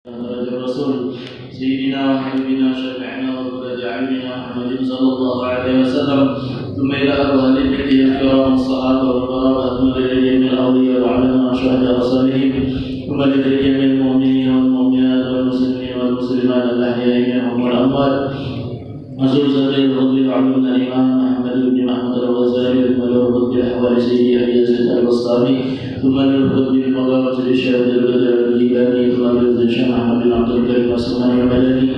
الرسول سيدنا وحبيبنا وشفيعنا وقرة أعيننا محمد صلى الله عليه وسلم، ثم إلى أهل بيته الكرام الصحابة والقرابة، ثم لجميع الأولياء والعلماء والشهداء والصالحين، ثم لجميع المؤمنين والمؤمنات والمسلمين والمسلمات الأحياء منهم والأموات، خصوصا للفضل علم الإمام محمد بن محمد الغزالي، ثم للفضل بأحوال سيدي أبي يزيد البسطامي، ثم للفضل بمقامة الشهد البدر الجيلاني، ثم للفضل الشيخ محمد بن عبد الكريم السلماني المدني،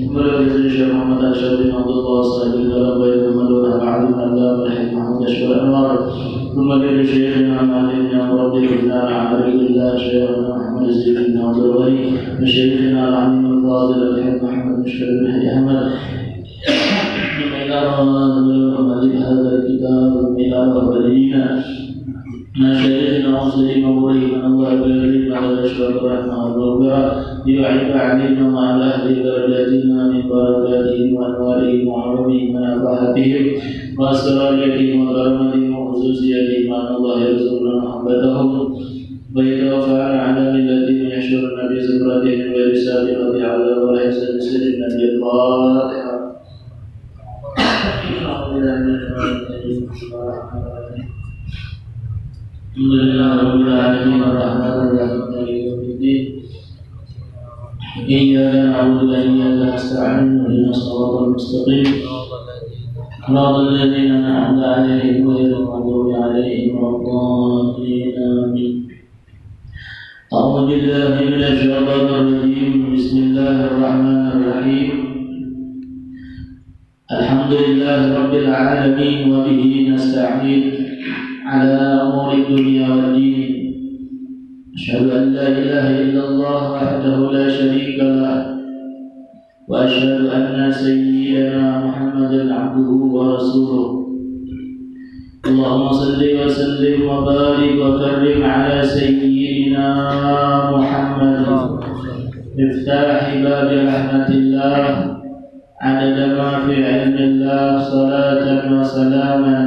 ثم للفضل الشيخ محمد أشرف بن عبد الله صاحب الغربين، ثم للفضل العالم العلامة الحكيم محمد أشرف الأنوار، ثم للشيخنا معلم بن ربي بن عبد الله شيخنا محمد زيد بن عبد الغني، وشيخنا العليم الفاضل الحكيم محمد مشكل بن حي أحمد، إلى مؤلف هذا الكتاب إلى ربنا شيخنا وسيدنا ورحمنا الله بالعلم على الأشرف رحمه الله ليعيب علينا وعلى أهل درجاتنا من بركاتهم وأنوارهم وعلومهم ونفحاتهم وأسرارهم وكرمهم وخصوصياتهم، وأن الله يرزقنا محبتهم ويتوفانا على ملتهم يحشرنا في زمرتهم غير سابقة عذاب ولا يحسن سجنا بالفاتحة. الحمد لله رب العالمين الرحمن الرحيم مالك يوم الدين، إياك نعبد وإياك نستعين اهدنا الصراط المستقيم صراط الذين أنعمت عليهم غير المغضوب عليهم ولا الضالين آمين. أعوذ بالله من الشيطان الرجيم، بسم الله الرحمن الرحيم. الحمد لله رب العالمين وبه نستعين على أمور الدنيا والدين. أشهد أن لا إله إلا الله وحده لا شريك له، وأشهد أن سيدنا محمدا عبده ورسوله. اللهم صل وسلم وبارك وكرم على سيدنا محمد مفتاح باب رحمة الله، عدد ما في علم الله، صلاة وسلاما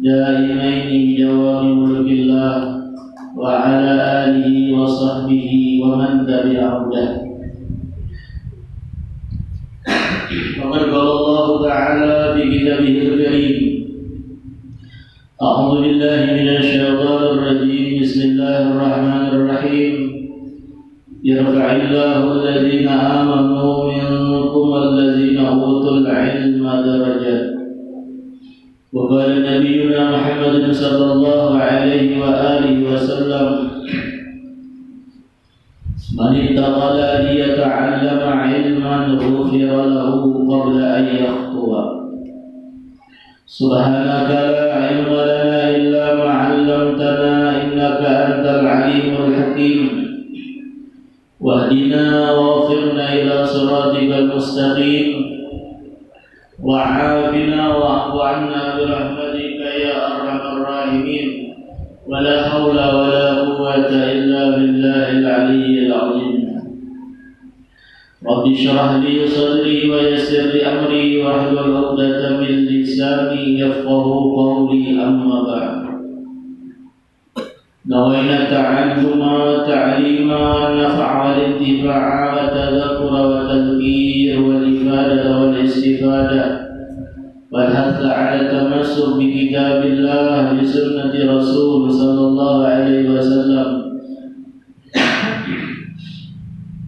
دائمين بدوام ملك الله، وعلى آله وصحبه ومن تبع هداه. وقد قال الله تعالى في كتابه الكريم: أعوذ بالله من الشيطان الرجيم، بسم الله الرحمن الرحيم. يرفع الله الذين آمنوا منكم والذين أوتوا العلم درجات. وقال نبينا محمد صلى الله عليه وآله وسلم: من انتقل ليتعلم علما غفر له قبل أن يخطو. سبحانك لا علم لنا إلا ما علمتنا إنك أنت العليم الحكيم. واهدنا ووفقنا إلى صراطك المستقيم، وعافنا واعف عنا برحمتك يا أرحم الراحمين. ولا حول ولا قوة إلا بالله العلي العظيم. رب اشرح لي صدري ويسر لي أمري واحلل عقدة من لساني يفقهوا قولي. أما بعد، نوينا التعلم والتعليم والنفع والانتفاع والتذكر والتذكير والإفادة والاستفادة والحث على التمسك بكتاب الله بسنة رسول صلى الله عليه وسلم،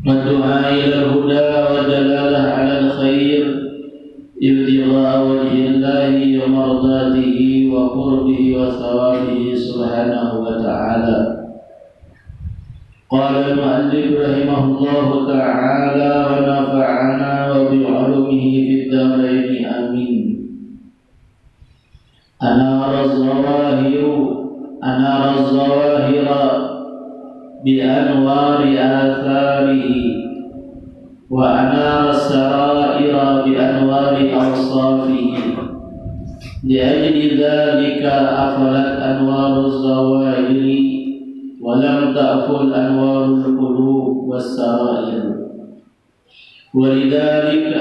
والدعاء إلى الهدى والدلالة على الخير ابتغاء وجه الله ومرضاته وقربه وثوابه سبحانه وتعالى. قال المؤلف رحمه الله تعالى: ونفعنا وبعلومه في الدارين آمين. أنار الظواهر بأنوار آثاره، وأنار السرائر بأنوار أوصافه. لأجل ذلك أفلت أنوار الظواهر ولم تأفل أنوار القلوب والسرائر. ولذلك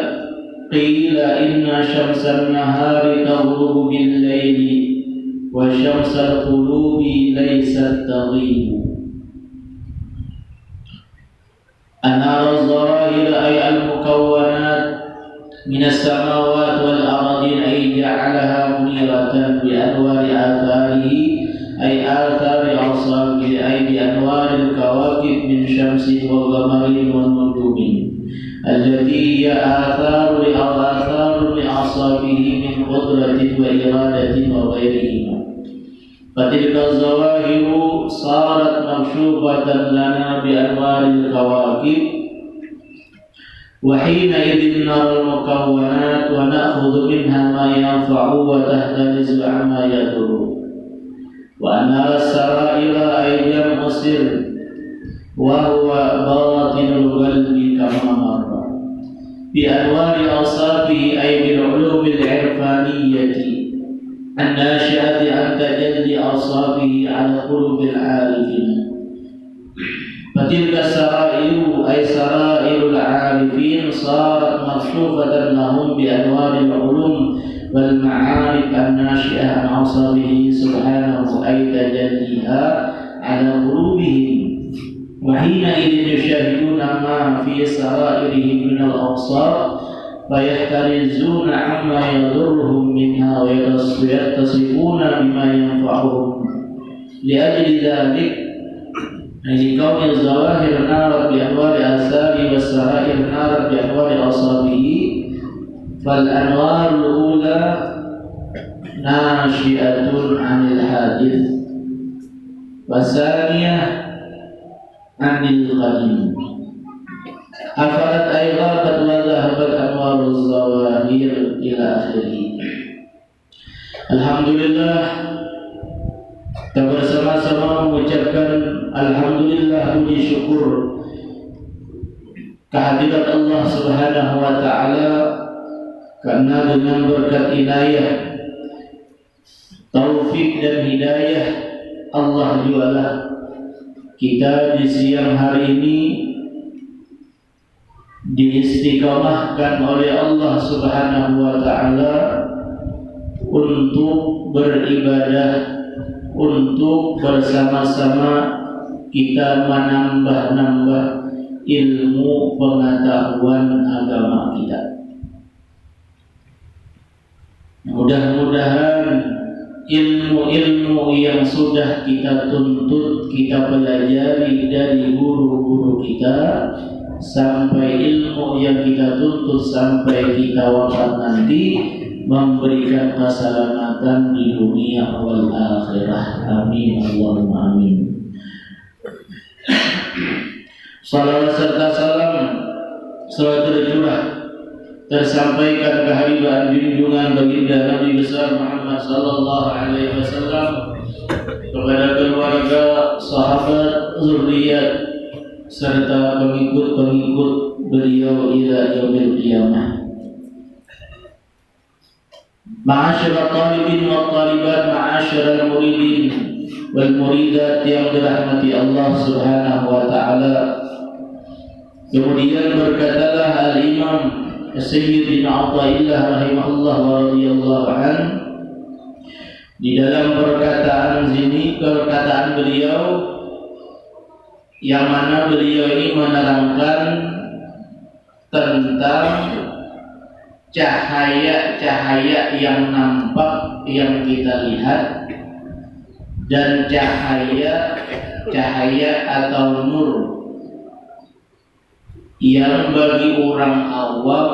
قيل إن شمس النهار تغرب بالليل، وشمس القلوب ليست تغيب. أنار الظواهر أي المكونات من السماوات والأراضين أي جعلها منيرة بأنوار آثاره أي آثار أوصافه أي بأنوار الكواكب من شمس وقمر ونجوم التي هي آثار لأوصافه من قدرة وإرادة وغيرهما. فتلك الظواهر صارت مكشوفة لنا بأنوار الكواكب، وحينئذ نرى المكونات ونأخذ منها ما ينفع وتحترز عما يضر. وأنار السرائر أي جمع سر وهو باطن القلب كما مر، بأنوار أوصافه أي بالعلوم العرفانية الناشئة عن تجلي أوصافه على قلوب العارفين. فتلك السرائر أي سرائر العارفين صارت مكشوفة لهم بأنوار العلوم والمعارف الناشئة عن أوصافه سبحانه أي تجليها على قلوبهم، وحينئذ يشاهدون ما في سرائرهم من الأوصاف فيحترزون عما يضرهم منها ويتصفون بما ينفعهم. لأجل ذلك لكون الظواهر نارت بأنوار آثاره والسرائر نارت بأنوار أوصافه، فالأنوار الأولى ناشئة عن الحادث والثانية عن القديم. أفرت أي غابت وذهبت أنوار الظواهر إلى آخره. Alhamdulillah, kita bersama-sama mengucapkan Alhamdulillah, puji syukur kehadirat Allah Subhanahu wa Ta'ala, karena dengan berkat inayah, taufik dan hidayah Allah jualah kita di siang hari ini diistiqamahkan oleh Allah Subhanahu wa Ta'ala untuk beribadah, untuk bersama-sama kita menambah-nambah ilmu pengetahuan agama kita. Mudah-mudahan ilmu-ilmu yang sudah kita tuntut, kita pelajari dari guru-guru kita, sampai ilmu yang kita tuntut sampai kita wafat nanti, memberikan keselamatan di dunia wal akhirah. Amin Allahumma amin. Salawat serta salam selalu tercurah tersampaikan kehadiran junjungan baginda Nabi besar Muhammad sallallahu alaihi wasallam kepada keluarga, sahabat, zuriat serta pengikut-pengikut beliau ila yaumil qiyamah. Ma'asyiral talibin wa talibat, ma'asyiral muridin wal muridat yang dirahmati Allah Subhanahu wa Ta'ala. Kemudian berkatalah Al-Imam Sayyid bin Athaillah rahimahullah wa radhiyallahu an di dalam perkataan beliau, yang mana beliau ini menerangkan tentang cahaya-cahaya yang nampak, yang kita lihat, dan cahaya atau nur yang bagi orang awam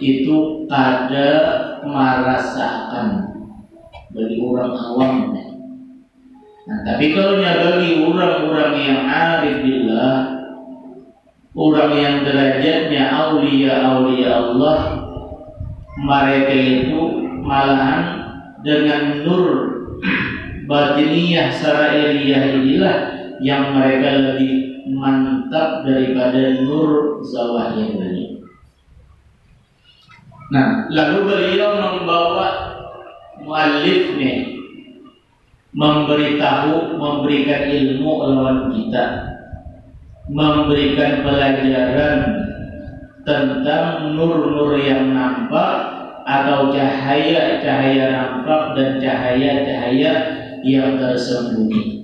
itu ada merasakan, bagi orang awam. Nah, tapi kalau bagi orang-orang yang arif billah, orang yang derajatnya aulia Allah, mereka itu malahan dengan nur batiniyah sarairiyah inilah yang mereka lebih mantap daripada nur zawahir ini. Nah, lalu beliau membawa muallifnya memberitahu, memberikan ilmu lawan kita, memberikan pelajaran tentang nur-nur yang nampak atau cahaya-cahaya nampak dan cahaya-cahaya yang tersembunyi.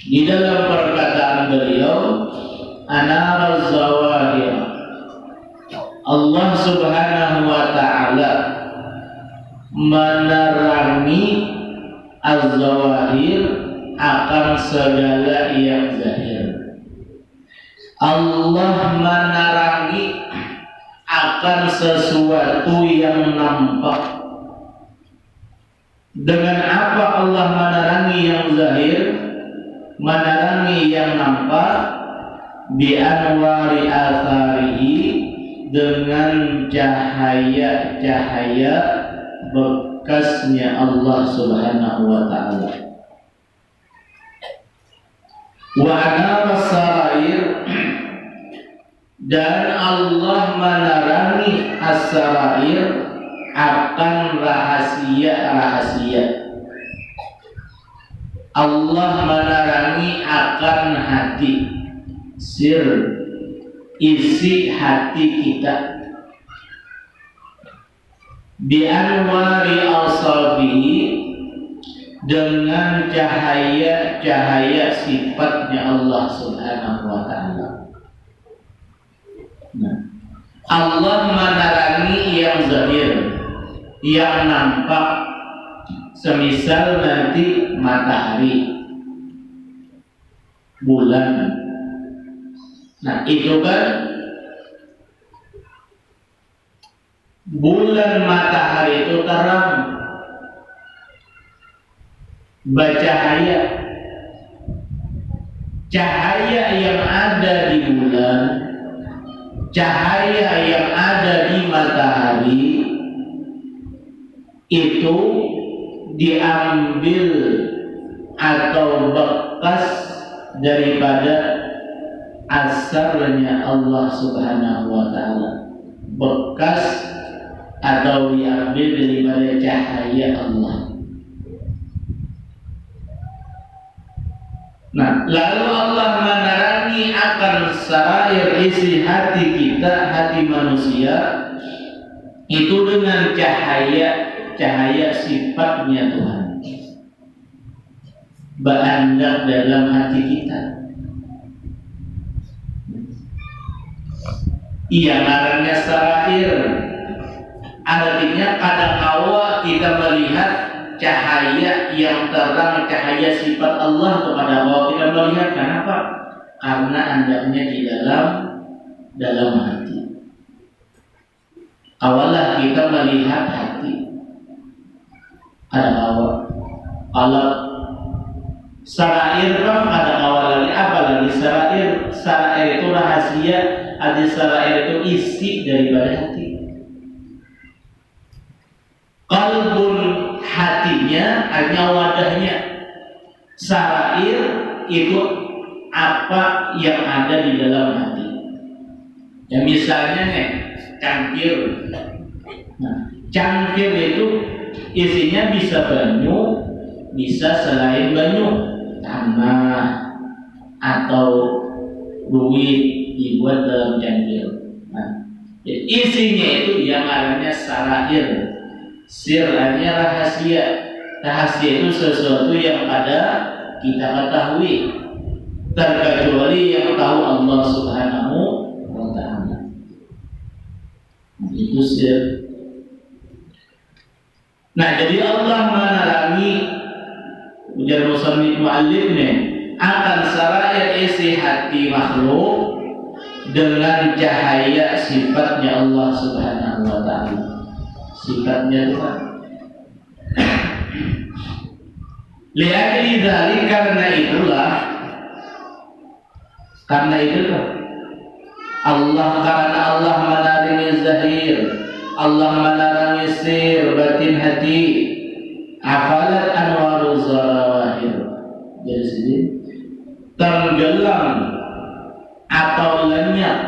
Di dalam perkataan beliau, anara zawahir. Allah Subhanahu wa ta'ala menerangi az-zawahir akan segala yang zahir. Allah menerangi akan sesuatu yang nampak. Dengan apa Allah menerangi yang zahir, menerangi yang nampak? Bi anwari atharihi, dengan cahaya-cahaya bekasnya Allah Subhanahu wa ta'ala. Wa anara sarair, dan Allah menerangi as-sarair akan rahasia-rahasia. Allah menerangi akan hati, sir, isi hati kita. Bi anwari asabihi, dengan cahaya-cahaya sifatnya Allah Subhanahu wa ta'ala. Nah, Allah menerangi yang zahir, yang nampak, semisal nanti matahari, bulan. Nah, itu kan bulan, matahari itu terang, bercahaya. Cahaya yang ada di bulan, cahaya yang ada di matahari itu diambil atau bekas daripada asarnya Allah Subhanahu wa ta'ala. Bekas atau diambil daripada cahaya Allah. Nah, lalu Allah menerangi akan sarair isi hati kita, hati manusia, itu dengan cahaya sifatnya Tuhan berandak dalam hati kita. Iya, namanya sarair, artinya kadang awal kita melihat cahaya yang terang, cahaya sifat Allah kepada Allah, kita melihat. Kenapa? Karena andanya di dalam hati. Awalah kita melihat hati, ada awal. Kalau sarair kan ada awalnya, apalagi sarair itu rahasia, ada sarair itu isi daripada hati. Qalbun, hatinya, hanya wadahnya. Sarair itu apa yang ada di dalam hati. Ya misalnya nih, cangkir. Nah, cangkir itu isinya bisa banyu, bisa selain banyu, tanah atau duit dibuat dalam cangkir. Nah, isinya itu yang namanya sarair. Sirnya rahasia. Rahasia itu sesuatu yang ada kita ketahui, terkecuali yang tahu Allah Subhanahu wa ta'ala. Itu sir. Nah, jadi Allah menerangi, ujar musannif muallifnya, akan sarair isi hati makhluk dengan cahaya sifatnya Allah Subhanahu wa ta'ala. Sifatnya Tuhan. Lihatlah dari karena itulah Allah menarangi zahir, Allah menarangi sir batin hati. Afalat anwaru zawahir. Jadi sini tenggelam atau lenyap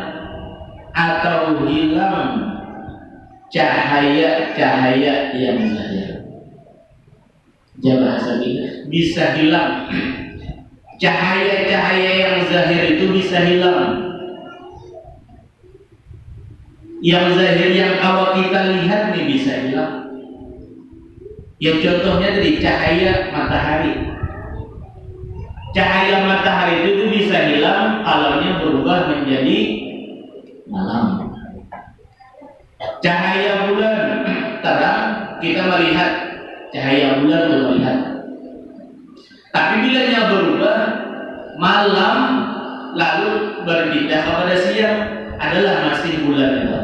atau hilang cahaya-cahaya yang zahir. Ya, bahasa kita bisa hilang. Cahaya-cahaya yang zahir itu bisa hilang. Yang zahir yang kalau kita lihat nih bisa hilang. Ya contohnya dari cahaya matahari. Cahaya matahari itu bisa hilang alamnya berubah menjadi malam. Cahaya bulan terang, kita melihat cahaya bulan melihat. Tapi bila nya berubah malam lalu berpindah kepada siang, adalah masih bulan itu.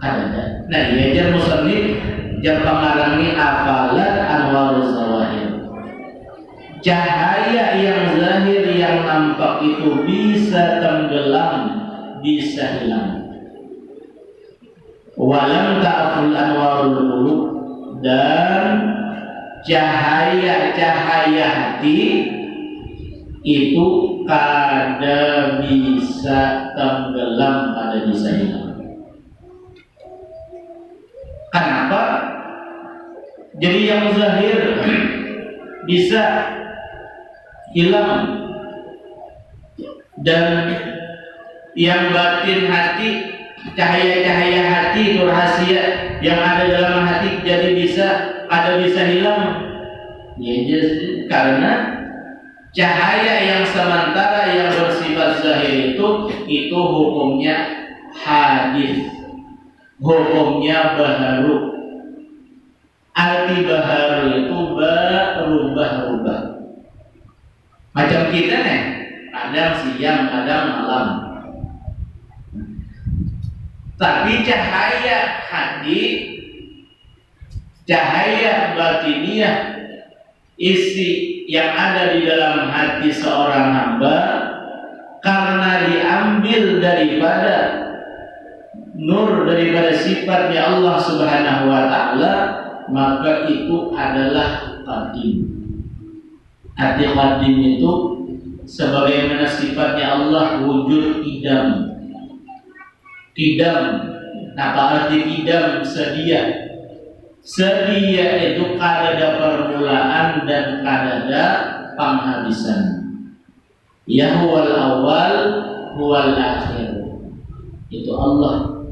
Ada. Nah, diajar musannif jam pengarangi afalat anwaruz zawahir. Cahaya yang zahir yang nampak itu bisa tenggelam, bisa hilang. Walam ta'ful anwarul qulub, dan cahaya-cahaya hati itu kada bisa tenggelam, kada bisa hilang. Kenapa? Jadi yang zahir bisa hilang dan yang batin hati, cahaya-cahaya hati itu rahasia yang ada dalam hati jadi ada bisa hilang. Ya, karena cahaya yang sementara yang bersifat zahir itu hukumnya hadis, hukumnya baharu. Arti baharu itu berubah-ubah. Macam kita nih, kadang siang, kadang malam. Tapi cahaya hati, cahaya batiniah, isi yang ada di dalam hati seorang hamba, karena diambil daripada nur, daripada sifatnya Allah Subhanahu wa ta'ala, maka itu adalah qadim. Arti qadim itu sebagaimana sifatnya Allah wujud idam. Idam, apa arti idam? Sedia. Sedia itu kadada permulaan dan kadada penghabisan. Ya huwal awal huwal akhir. Itu Allah.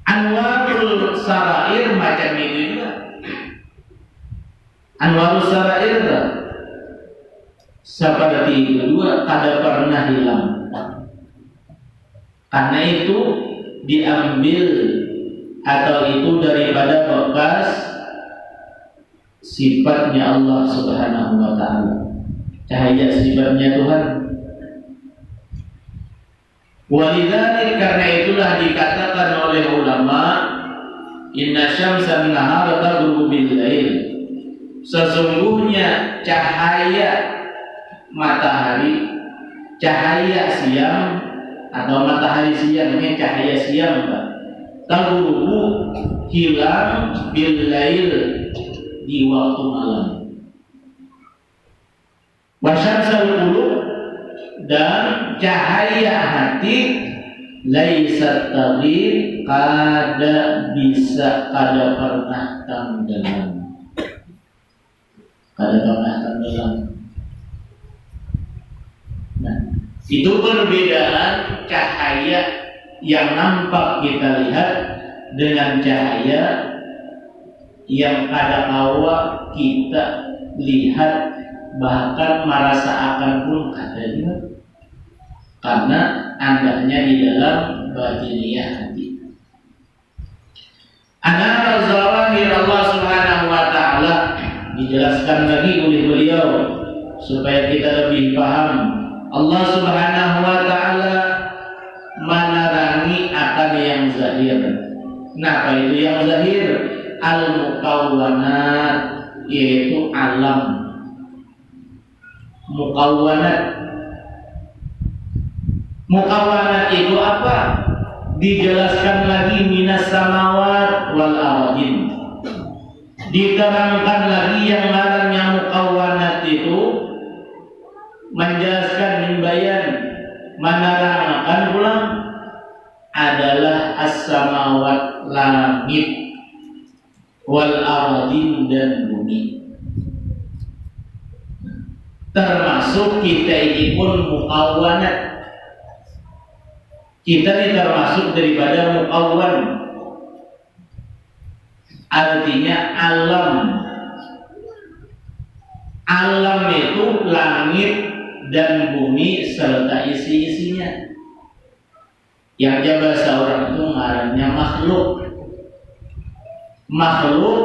Anwarul sarair macam itu juga. Anwarul sarair seperti itu juga, kada pernah hilang. Karena itu diambil atau itu daripada bekas sifatnya Allah Subhanahu wa ta'ala, cahaya sifatnya Tuhan. Walidzalik, karena itulah dikatakan oleh ulama, inna syamsan nahar taghrubu bil lail, sesungguhnya cahaya matahari, cahaya siang atau matahari siang, ini cahaya siang, taghrubu hilang bil lail, di waktu malam. Wasyamsul qulub, dan cahaya hati, laisat taghyir, kada bisa, kada pernah tenggelam, kada pernah tenggelam. Nah, itu perbedaan cahaya yang nampak kita lihat dengan cahaya yang kada awak kita lihat, bahkan merasa akan pun kada juga, karena andanya di dalam batiniah hati. Anar zawahir Allah Subhanahu wa ta'ala, dijelaskan lagi oleh beliau supaya kita lebih paham. Allah Subhanahu wa ta'ala menerangi akan yang zahir. Nah, apa itu yang zahir? Al-mukawwanat, yaitu alam. Mukawwanat. Mukawwanat itu apa? Dijelaskan lagi minas samawat wal ardin. Diterangkan lagi yang ngarannya mukawwanat itu, menjelaskan mimbayan, menerangkan pulang adalah as-samawat, langit, wal ardin, dan bumi. Termasuk kita ini pun mukawwanat. Kita ini termasuk daripada mukawwan. Artinya alam. Alam itu langit, dan bumi serta isi-isinya. Yang bahasa orang itu ngarannya makhluk. Makhluk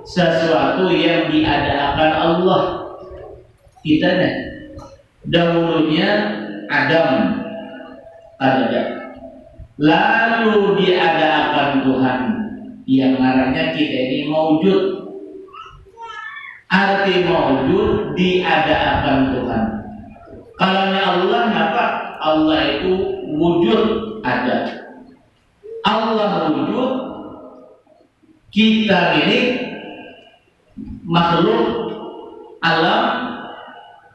sesuatu yang diadakan Allah. Kita dah dahulunya Adam ada, lalu diadakan Tuhan yang ngarannya kita ini maujud. Arti maujud diadakan Tuhan. Kalaunya Allah apa? Allah itu wujud ada. Allah wujud, kita ini makhluk alam,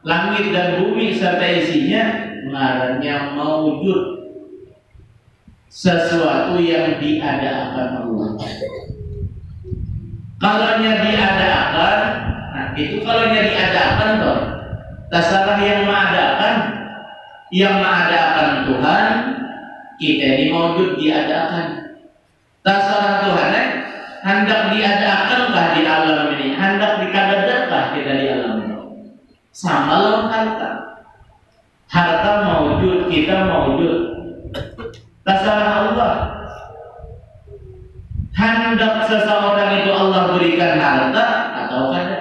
langit dan bumi serta isinya ngarannya maujud, sesuatu yang diadakan Allah. Kalaunya diadakan, nah itu kalaunya diadakan toh, terserah yang mengadakan Tuhan, kita ini maujud diadakan. Terserah Tuhan hendak diadakankah di alam ini, hendak dikadadakkah kita di alam ini. Sama lawan harta maujud, kita maujud. Terserah Allah. Hendak seseorang itu Allah berikan harta atau kada.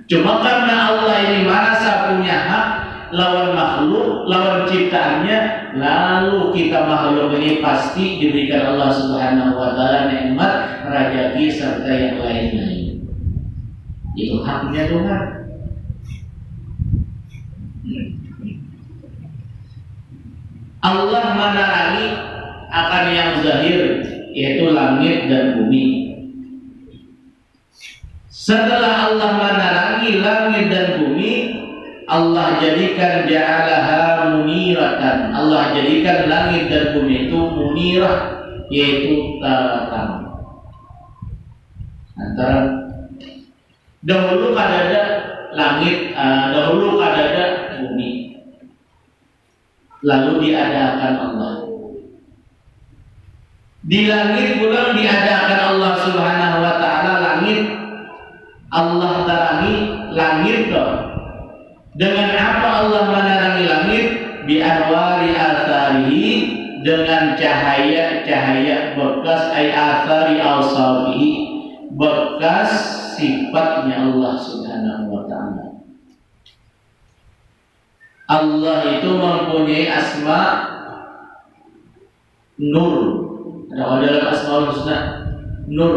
Cuma karena Allah ini merasa punya hak lawan makhluk, lawan ciptaannya, lalu kita makhluk ini pasti diberikan Allah Subhanahu wa taala nikmat, rezeki serta yang lain-lain. Itu haknya Tuhan. Allah menerangi akan yang zahir, yaitu langit dan bumi. Setelah Allah menerangi langit dan bumi, Allah jadikan ja'alaha muniratan. Allah jadikan langit dan bumi itu munirah, yaitu terang. Antara dahulu kadada langit, dahulu kadada bumi. Lalu diadakan Allah. Di langit pulang diadakan Allah Subhanahu wa taala langit. Allah terangi langit toh. Dengan apa Allah menerangi langit? Bi anwari atharihi, dengan cahaya-cahaya bekas ay athari awsafihi, bekas sifatnya Allah Subhanahu wa taala. Allah itu mempunyai asma Nur. Ada dalam Asmaul Husna Nur.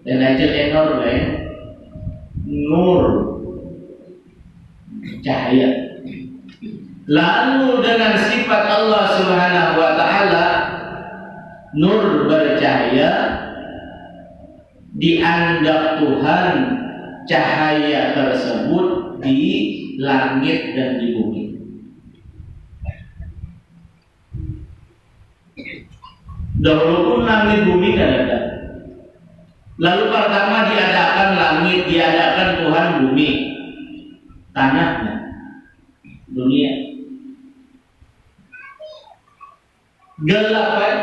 Dan aja Nur ya. Nur, cahaya. Lalu dengan sifat Allah Subhanahu wa taala Nur, bercahaya, dianggap Tuhan cahaya tersebut di langit dan di bumi. Dahulu pun langit bumi kan ada. Lalu pertama diadakan langit, diadakan Tuhan bumi, tanahnya, dunia. Gelap kan?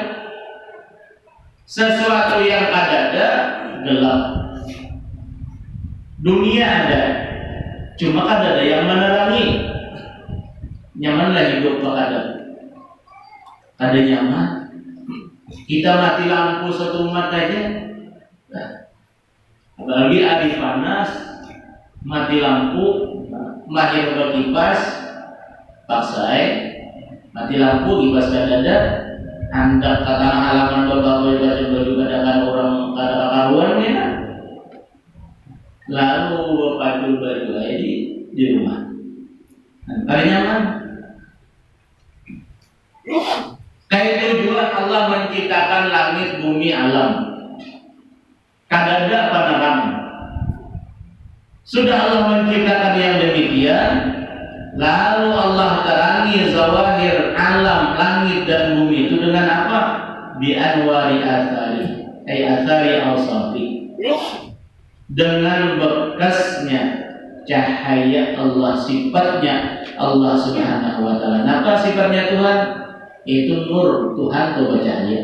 Sesuatu yang ada gelap. Dunia ada, cuma kan ada yang menerangi. Nyaman lah hidup Pak ada nyaman. Kita mati lampu satu umat aja. Nah, apalagi hari panas, mati lampu, mahir ke kipas, paksai, mati lampu, kipas ada, hendak kata halaman bapak baju katakan orang kata karuan ya. Lalu baju aja di rumah. Nah, nyaman. Kayak itu juga Allah menciptakan langit, bumi, alam. Kadada penerang. Sudah Allah menciptakan yang demikian, lalu Allah terangi zawahir alam, langit dan bumi itu dengan apa? Bi anwari athari, ay athari awsafi. Dengan bekasnya cahaya Allah, sifatnya Allah Subhanahu wa taala. Apa sifatnya Tuhan? Itu nur, Tuhan itu bercahaya.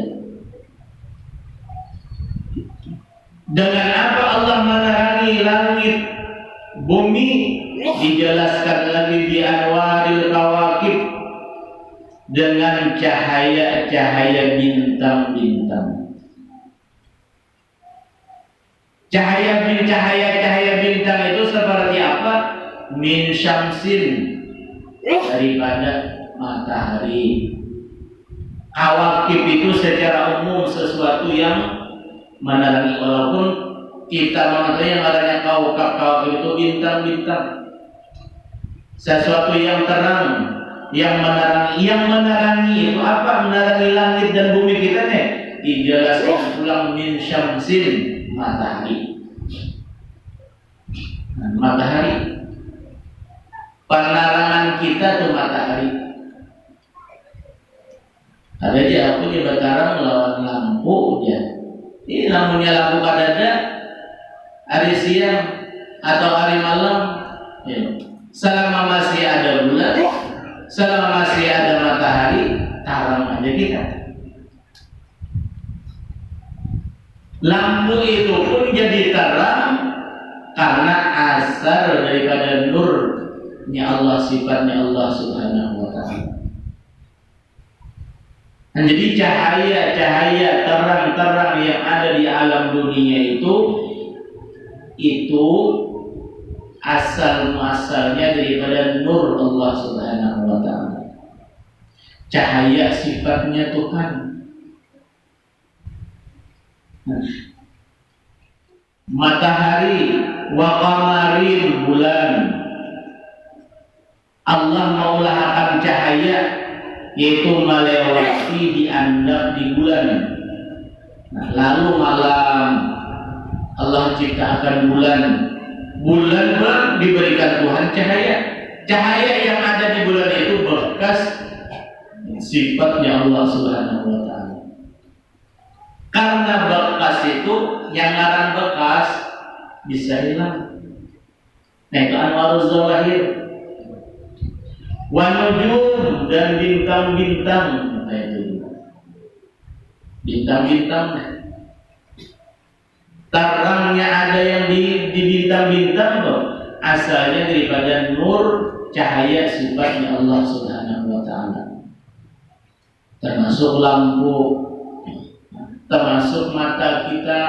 Dengan apa Allah menerangi langit, bumi? dijelaskan lagi di Anwaril Kawakib dengan cahaya-cahaya bintang-bintang. Cahaya bintang itu seperti apa? Min syamsin, daripada matahari. Kawakib itu secara umum sesuatu yang menerangi, walaupun kita mengatakan yang adanya kawakib itu bintang-bintang, sesuatu yang terang, yang menerangi. Yang menerangi itu apa? Menerangi langit dan bumi kita nih. Dijelaskan ulang min syamsin, matahari. Matahari, penerangan kita tuh matahari. Ada aja aku dia bertarung melawan lampu ya. Ini lampunya lampu kadada hari siang atau hari malam ya. Selama masih ada bulan, selama masih ada matahari, tarang aja kita. Lampu itu pun jadi terang karena asar daripada nurnya Allah, sifatnya Allah Subhanahu wa ta'ala. Nah, jadi cahaya-cahaya terang-terang yang ada di alam dunia itu asal muasalnya daripada nur Allah Subhanahu wa ta'ala. Cahaya sifatnya Tuhan. Matahari wa qamarin, bulan. Allah mengulahkan cahaya, yaitu melewati diandap di bulan. Nah, lalu malam Allah ciptakan bulan. Bulan pun diberikan Tuhan cahaya. Cahaya yang ada di bulan itu bekas sifatnya Allah Subhanahu wa ta'ala. Karena bekas itu, yang ngaran bekas bisa hilang. Nah, itu Anwaruz Zawahir. Wa nujum, dan bintang-bintang. Nah, itu bintang-bintang. Terangnya ada yang di bintang-bintang tuh, asalnya daripada nur, cahaya sifatnya Allah Subhanahu wa ta'ala. Termasuk lampu, termasuk mata kita.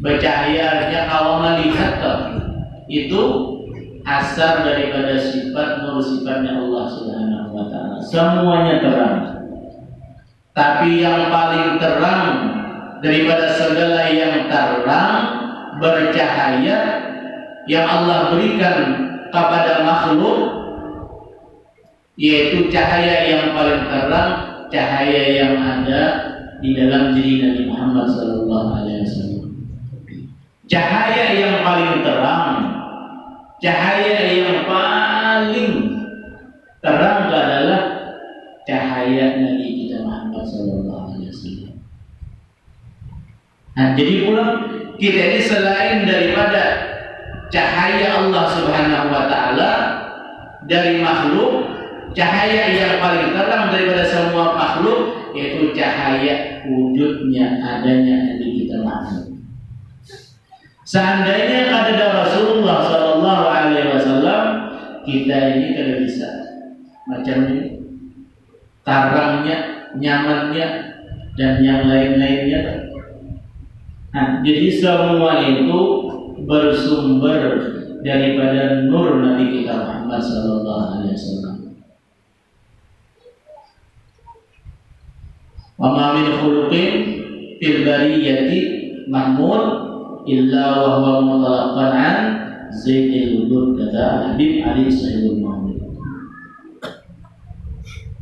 Bercahayanya kalau melihat itu asar daripada sifat nur, sifatnya Allah Subhanahu wa ta'ala. Semuanya terang. Tapi yang paling terang daripada segala yang terang, bercahaya, yang Allah berikan kepada makhluk, yaitu cahaya yang paling terang, cahaya yang ada di dalam diri Nabi Muhammad SAW. Cahaya yang paling terang, cahaya yang paling terang adalah cahaya Nabi kita Muhammad SAW. Nah, jadi pula kita ini selain daripada cahaya Allah Subhanahu wa ta'ala dari makhluk, cahaya yang paling terang daripada semua makhluk yaitu cahaya wujudnya, adanya Nabi kita Muhammad. Seandainya ada Rasulullah Sallallahu Alaihi Wasallam, kita ini tidak bisa macam ini, tarangnya, nyamannya, dan yang lain-lainnya. Nah, jadi semua itu bersumber daripada nur Nabi kita Muhammad Sallallahu Alaihi Wasallam. Wa ma min khuluqin fil bariyati mahmud illa wa huwa mutalaqan an zaidil wujud, kata Habib Ali Sahibul Muhammad.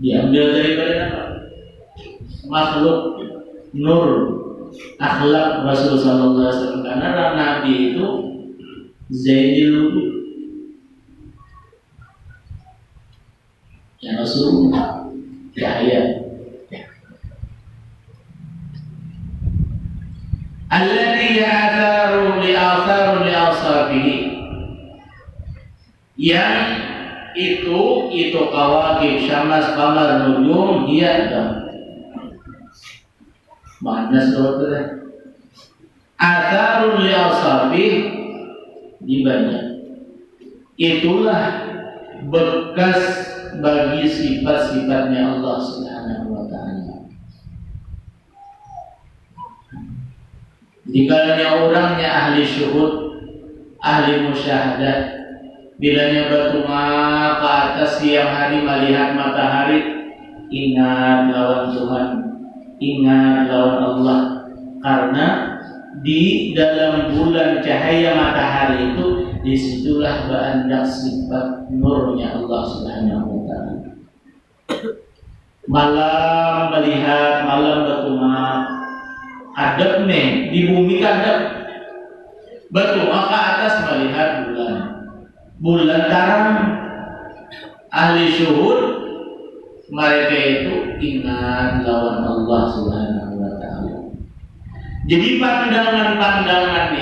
Diambil daripada apa? Makhluk, nur, akhlak Rasul sallallahu alaihi wasallam, karena Nabi itu zaidil wujud. Ya Rasulullah cahaya. Alladhi ya'atharu li'asabihi, yang itu kawakib, syamas, qamar, nujum, dia ada makna sebetulnya atharun li'asabihi, di banyak itulah bekas bagi sifat-sifatnya Allah Subhanahu wa taala. Dikala orangnya ahli syuhud, ahli musyahadah, bilanya bertuma ke atas siang hari melihat matahari, ingat lawan Tuhan, ingat lawan Allah, karena di dalam bulan cahaya matahari itu disitulah berandak sifat nurnya Allah Subhanahu wa taala. Malam melihat, malam bertuma adab nih di bumi kadang bertuma ke atas melihat bulan terang. Ahli syuhud mereka itu ingat lawan Allah Subhanahu wa taala. Jadi pandangannya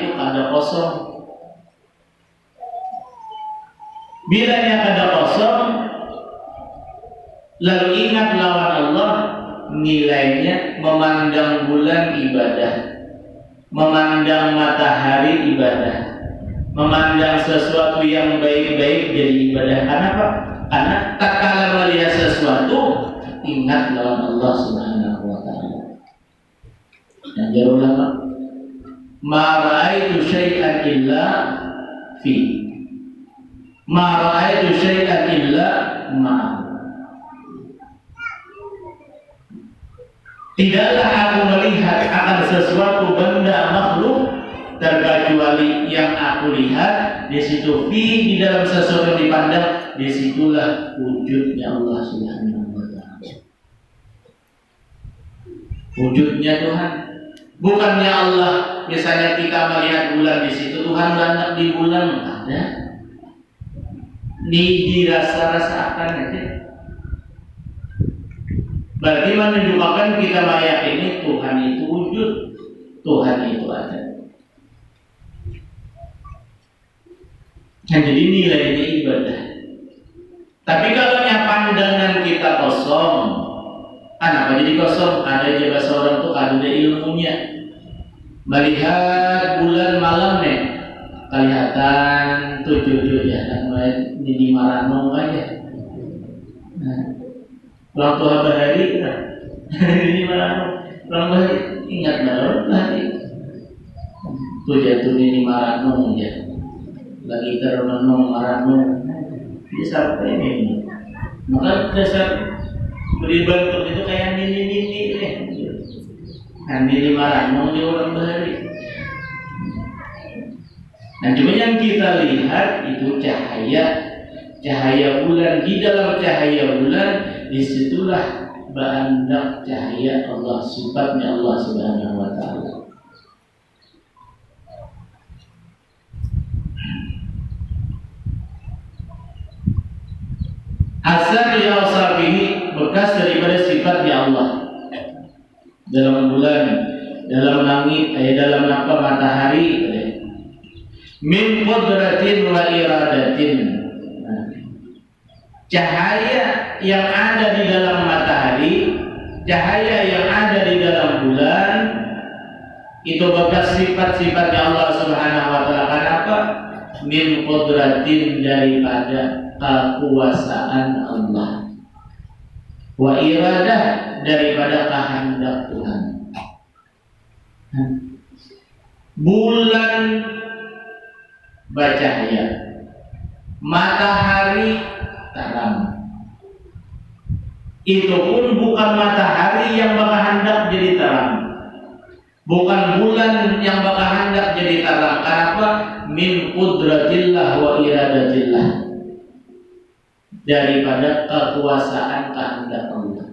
itu ada kosong. Bilanya ada kosong, lalu ingat lawan Allah, nilainya memandang bulan ibadah, memandang matahari ibadah, memandang sesuatu yang baik-baik jadi ibadah. Karena apa? Karena tak kala melihat sesuatu ingat lawan Allah Subhanahu wa taala. Dan jarul ulama, ma ra'aitu syai'an illa fi, ma ra'aitu syai'an illa ma. Tidaklah aku melihat akan sesuatu benda makhluk terkecuali yang aku lihat di situ di dalam sesuatu yang dipandang, disitulah wujudnya Allah Subhanahu wa taala. Wujudnya Tuhan. Bukannya Allah, misalnya kita melihat bulan di situ, Tuhan banyak di bulan ada. Dirasa-rasakan aja. Berarti menunjukkan kita meyakini Tuhan itu wujud, Tuhan itu ada. Nah, jadi nilainya ibadah. Tapi kalau pandangan kita kosong, kenapa jadi kosong? Ada juga seorang tuh ada ilmunya. Melihat bulan malam nih, kelihatan tujuh ya, dan mulai di maranong aja. Nah, orang tua berhari kita, di maranong, orang berhari ingat baru berhari. Tujuh di maranong ya, lagi termenung maranong, jadi sampai ini. Maka dasar beri bentuk itu kayak nini deh. Nah, nini maranong dia orang bahari. Nah, cuma yang kita lihat itu cahaya bulan. Di dalam cahaya bulan, disitulah berandak cahaya Allah, sifatnya Allah Subhanahu wa taala. Asal ya usabihi, bekas daripada sifatnya Allah dalam bulan, dalam langit, dalam matahari, min qudratin wa iradatin. Cahaya yang ada di dalam matahari, cahaya yang ada di dalam bulan, itu bekas sifat-sifatnya Allah Subhanahu wa taala. Kenapa? Min qudratin, daripada kekuasaan Allah, wa iradah, daripada kehendak Tuhan. Bulan bercahaya, matahari terang. Itu pun bukan matahari yang berkehendak jadi terang, bukan bulan yang berkehendak jadi terang. Kenapa? Min qudratillah wa iradatillah, daripada kekuasaan kehendak Allah.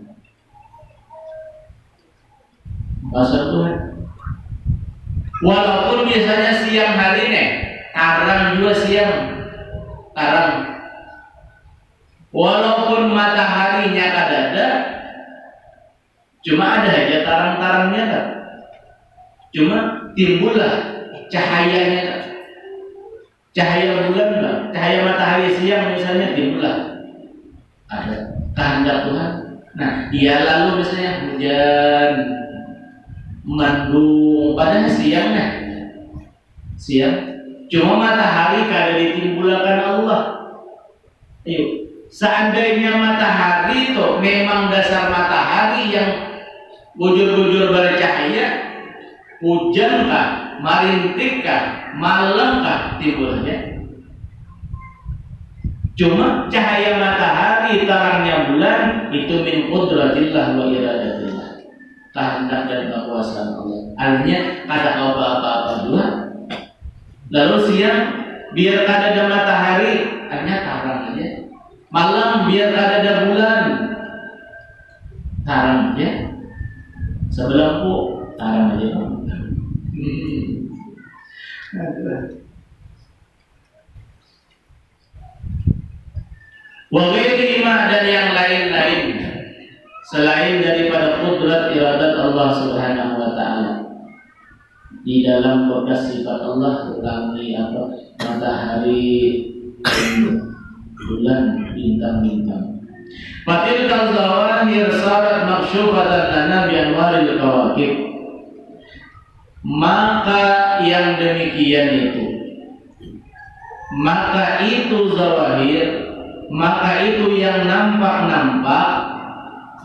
Maksud Tuhan, walaupun biasanya siang hari nih, terang juga siang, terang. Walaupun mataharinya kadada, cuma ada aja terang-terangnya kan. Cuma timbullah cahayanya kan. Cahaya bulan lah, cahaya matahari siang misalnya timbullah. Ada kehendak Tuhan. Nah, dia lalu misalnya hujan, mendung, padahal siang, Cuma matahari kada ditimbulkan Allah. Seandainya matahari itu memang dasar matahari yang bujur-bujur bercahaya, hujan kah, marintik kah, malam kah timbulnya. Cuma cahaya matahari, terangnya bulan itu min qudratillah wa iradatillah, kehendak dan kekuasaan Allah. Artinya kada apa-apa dua. Lalu siang biar kada ada matahari, artinya terang aja. Malam biar kada ada bulan, terang aja. Sebelahku terang aja. Wa ghairihima, dan yang lain-lain selain daripada qudrat iradat Allah Subhanahu wa taala di dalam bekas sifat Allah, ulangi matahari, bulan, bintang-bintang. Fatilkal zawahir sarat maksyufatan lana bi anwaril kawakib. Maka yang demikian itu, maka itu zawahir, maka itu yang nampak-nampak,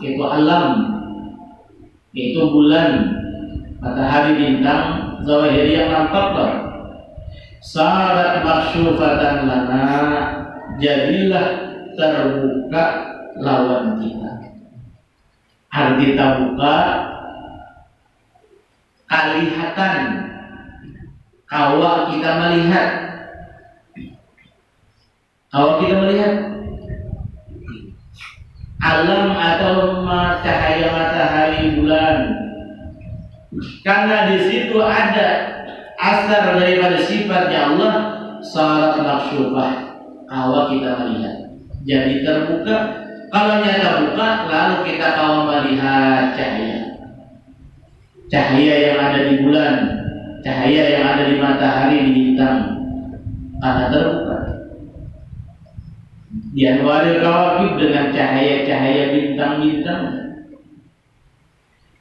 itu alam, itu bulan, matahari, bintang, zawahir yang nampak lah. Sarat maksyufatan lana, jadilah terbuka lawan kita. Arti terbuka, kalihatan, kawa kita melihat, alam atau cahaya matahari, bulan. Karena di situ ada asar daripada sifatnya Allah, sarat maksyufah, kawa kita melihat. Jadi terbuka. Kalau nyata buka, lalu kita kawa melihat cahaya yang ada di bulan, cahaya yang ada di matahari, di bintang, karena terbuka. Di anwaril kawakib, dengan cahaya-cahaya bintang-bintang.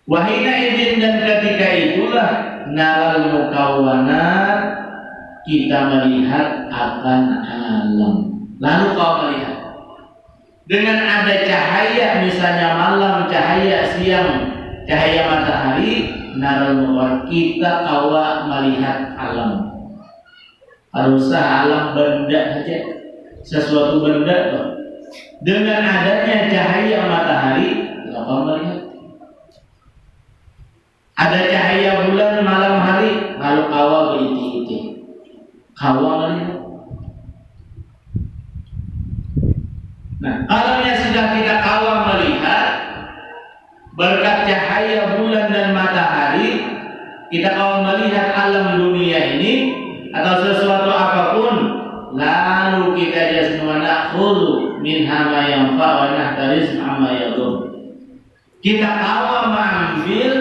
Wahina idin, dan ketika itulah naral mukawwanat, kita melihat akan alam. Lalu kau melihat dengan ada cahaya, misalnya malam, cahaya siang, cahaya matahari, naral mukawwanat, kita kawa melihat alam. Haruslah alam benda saja, sesuatu benda tuh. Dengan adanya cahaya matahari, kau melihat. Ada cahaya bulan malam hari, lalu kawa beriti-iti, kawa melihat. Nah, kalau yang sudah kita kawa melihat berkat cahaya bulan dan matahari, kita kawa melihat alam dunia ini atau sesuatu apapun, lalu kita jasmu nakhulu minha ma yanfa wa nahtariz amma yadur. Kita kawa mengambil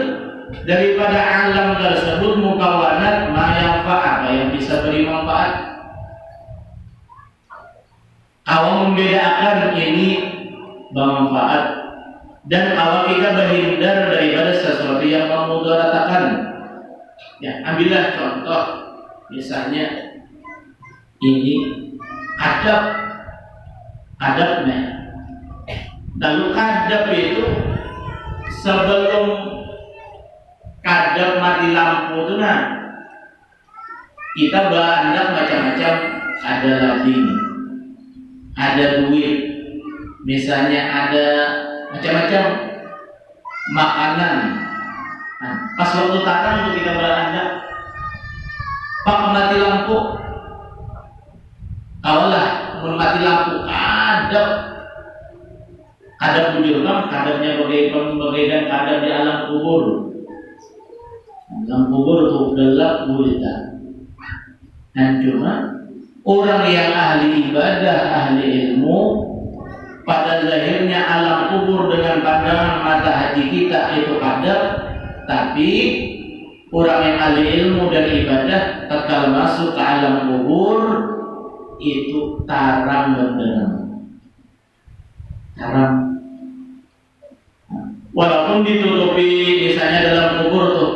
daripada alam tersebut mukawanat ma yanfa, apa yang bisa beri manfaat. Kawa membedakan ini bermanfaat, dan kawa kita berhindar daripada sesuatu yang memudaratakan. Ya, ambillah contoh, misalnya ini adabnya. Lalu adab itu sebelum kadab mati lampu itu, nah kita berandak macam-macam, ada lading, ada duit, misalnya ada macam-macam makanan. Nah, pas waktu tarang untuk kita berandak, pak mati lampu, kawalah mati lampu, kadab bujur kan, kadabnya bagaikan kadab di alam kubur. Dalam kubur itu gelap gulita. Dan cuma orang yang ahli ibadah, ahli ilmu, pada zahirnya alam kubur dengan pandangan mata hati kita itu kadab, tapi orang yang ahli ilmu dan ibadah tatkala masuk ke alam kubur itu tarang benderang. Tarang. Walaupun ditutupi, misalnya dalam kubur tuh,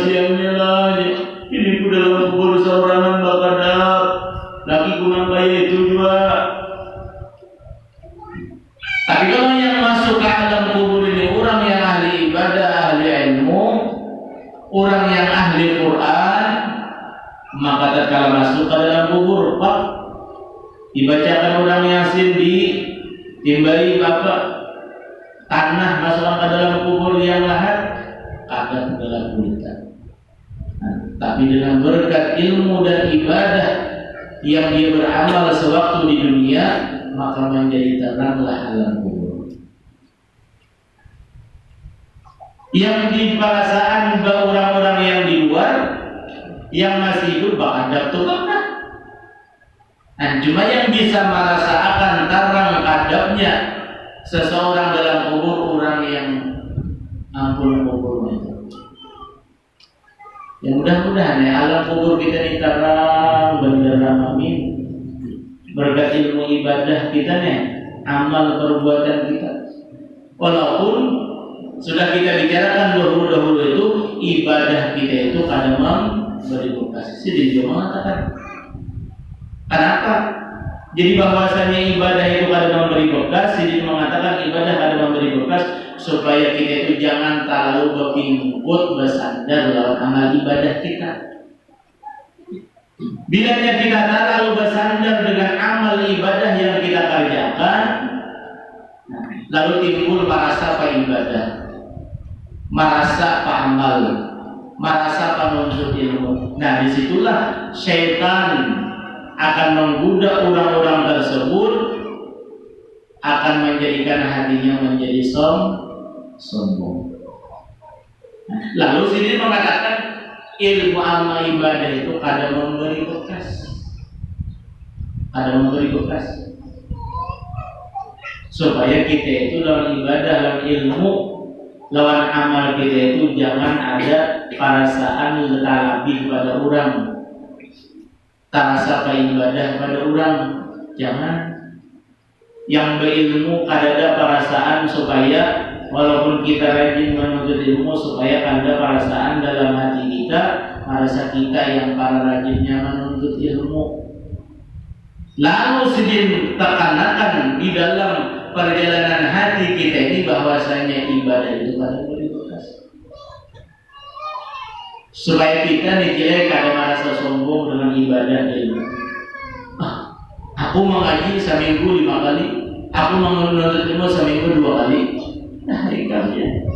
siangnya lah, ini pun dalam kubur seorang bakar juga. Tapi kalau yang masuk ke alam kubur ini orang yang ahli ibadah, ahli ilmu, orang yang ahli Quran, maka tatkala masuk ke dalam kubur, Pak, dibacakan orang Yasin, ditimbai bapak tanah masuk ke dalam kubur yang lahat, akan dalam kulita. Tapi dengan berkat ilmu dan ibadah yang dia beramal sewaktu di dunia, maka menjadi teranglah alam kubur. Yang di perasaan orang-orang yang di luar, yang masih hidup bakal dapat. Nah, cuma yang bisa merasakan terang adabnya seseorang dalam kubur, orang yang ampun kubur itu. Ya mudah-mudahan ya alam kubur kita ini terang benderang, amin. Berkat ilmu ibadah kita nih, amal perbuatan kita. Walaupun sudah kita bicarakan dahulu itu ibadah kita itu kadang memberi bekas. Jadi dia mengatakan, kenapa? Jadi bahwasanya ibadah itu kadang memberi bekas. Jadi mengatakan ibadah kadang memberi bekas supaya kita itu jangan terlalu berpingkut bersandar lawan amal ibadah kita. Bilanya kita terlalu bersandar dengan amal ibadah yang kita kerjakan, lalu timbul merasa ibadah, merasa amal, merasa penuntut ilmu. Nah, disitulah syaitan akan menggoda orang-orang tersebut, akan menjadikan hatinya menjadi sombong. Lalu sini mengatakan ilmu amal ibadah itu kadang memberi bekas, supaya kita itu dalam ibadah, dalam ilmu, lawan amal kita itu jangan ada perasaan lebih pada orang, terasa ibadah pada orang, jangan. Yang berilmu ada perasaan supaya walaupun kita rajin menuntut ilmu, supaya ada perasaan dalam hati kita, merasa kita yang para rajinnya menuntut ilmu. Lalu sedih terkanakan di dalam perjalanan hati kita ini bahwasanya ibadah itu pada berbekas, supaya kita tidak ada merasa sombong dengan ibadah ilmu. Aku mengaji seminggu 5 kali, aku menuntut ilmu seminggu 2 kali. Nah, ikatnya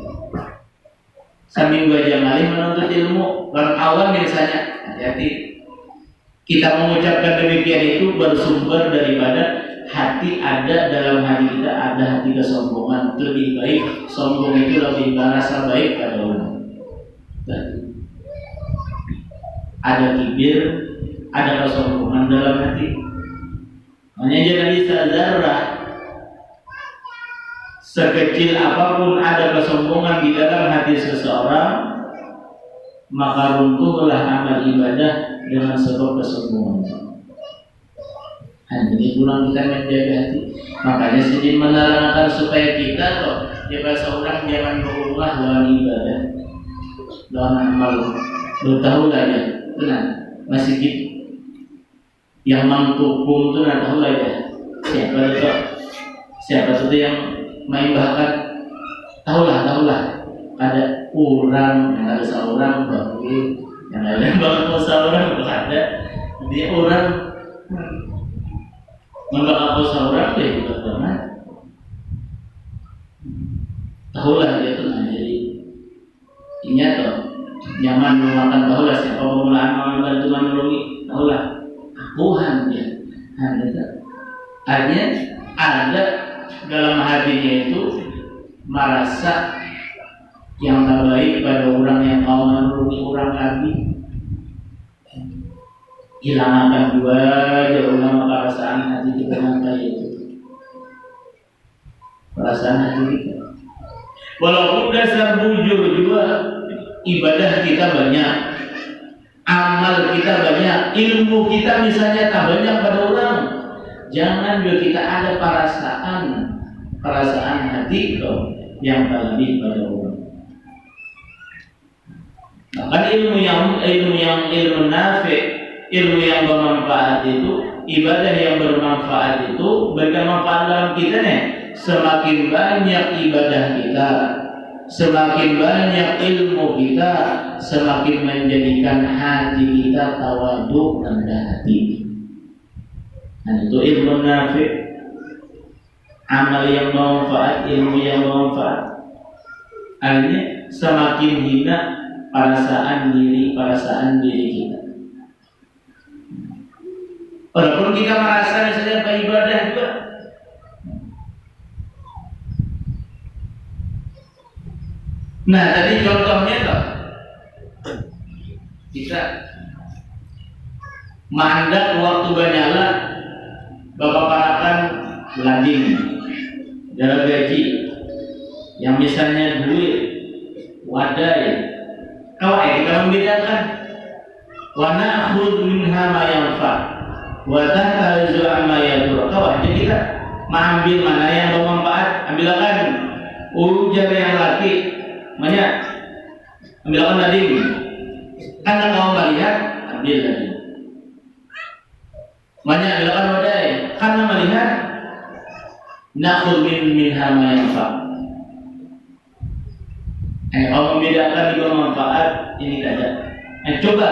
seminggu aja kali menuntut ilmu. Orang awam misalnya, hati-hati. Kita mengucapkan demikian itu bersumber daripada hati ada dalam hati kita ada hati kesombongan. Lebih baik sombong itu lebih merasa baik pada orang. Ada kibir, ada kesombongan dalam hati. Hanya jangan bisa zarah sekecil apapun ada kesombongan di dalam hati seseorang, maka runtuhlah amal ibadah dengan sebab kesombongan. Jadi pulang kita menjaga hati. Makanya sedih menerangkan supaya kita kok jika seorang jangan berubah lawan ibadah, lawan amal. Lu tahu lah ya, benar masih gitu. Yang menghukum itu nggak tahu lah ya. Siapa itu yang main bahkan tahulah ada orang yang ada seorang baru yang ada baru seorang ada dia orang membakar seorang dia juga pernah tahulah dia tuh jadi ingat tuh nyaman memakan tahulah siapa pemulaan membantu menolongi tahulah Tuhan ya. Artinya ada dalam hatinya itu merasa yang terbaik pada orang yang mau menolongi orang lagi. Hilangkan dua aja ulama perasaan hati kita sampai itu. Perasaan hati kita. Walaupun dasar bujur juga ibadah kita banyak, amal kita banyak, ilmu kita misalnya tak banyak pada orang, jangan juga kita ada perasaan hati kau yang terlebih pada orang. Bahkan ilmu nafi, ilmu yang bermanfaat itu ibadah yang bermanfaat itu berikan manfaat dalam kita nih. Semakin banyak ibadah kita, semakin banyak ilmu kita, semakin menjadikan hati kita tawaduk, rendah hati. Nah, itu ilmu nafi', amal yang bermanfaat, ilmu yang bermanfaat. Artinya semakin hina perasaan diri kita. Walaupun kita merasa misalnya beribadah juga, nah tadi contohnya toh, kita mandat waktu banyala bapak parakan lading dalam gaji yang misalnya duit wadai, kawai kita membedakan wa na'khudh minha ma yanfa wa tahtazu amma yadur. Kawai jadi kita mengambil mana yang bermanfaat, ambilkan ujar yang laki banyak, ambilkan lading. Karena kau melihat, ambil lading. Banyak ambilkan wadai. Karena melihat, na'khudh minha ma yanfa. Kalau membedakan juga manfaat ini ada. Coba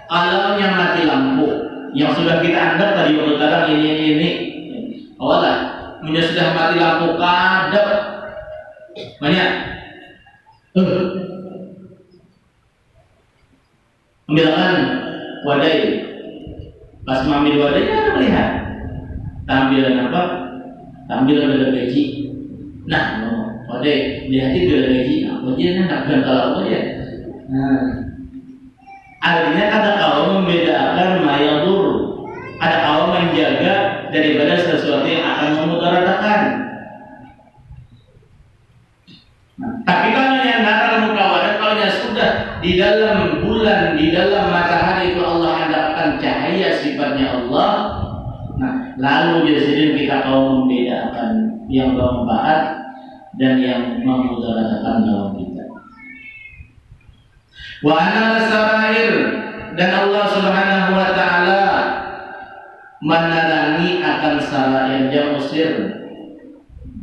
kalau yang mati lampu, yang sudah kita anggap tadi waktu kadang ini, awalah, sudah mati lampu kadang banyak. Ambilkan wadai. Pas mengambil wadai ada melihat. Tampilan apa? Tampilan ada gaji. Nah, wadai di hati ada gaji. Ujiannya nak kalau apa ya? Nah, artinya kata kau membedakan mayadur. Ada kau menjaga daripada sesuatu yang akan memudaratakan. Nah, tapi kalau yang naral mukawadah, kalau yang sudah di dalam bulan, di dalam matahari itu Allah hendakkan cahaya sifatnya Allah. Nah, lalu jadi kita kau membedakan yang bermanfaat dan yang memudaratakan dalam kita. Wa ana sarair, dan Allah Subhanahu wa taala menerangi akan sarair jamu sir,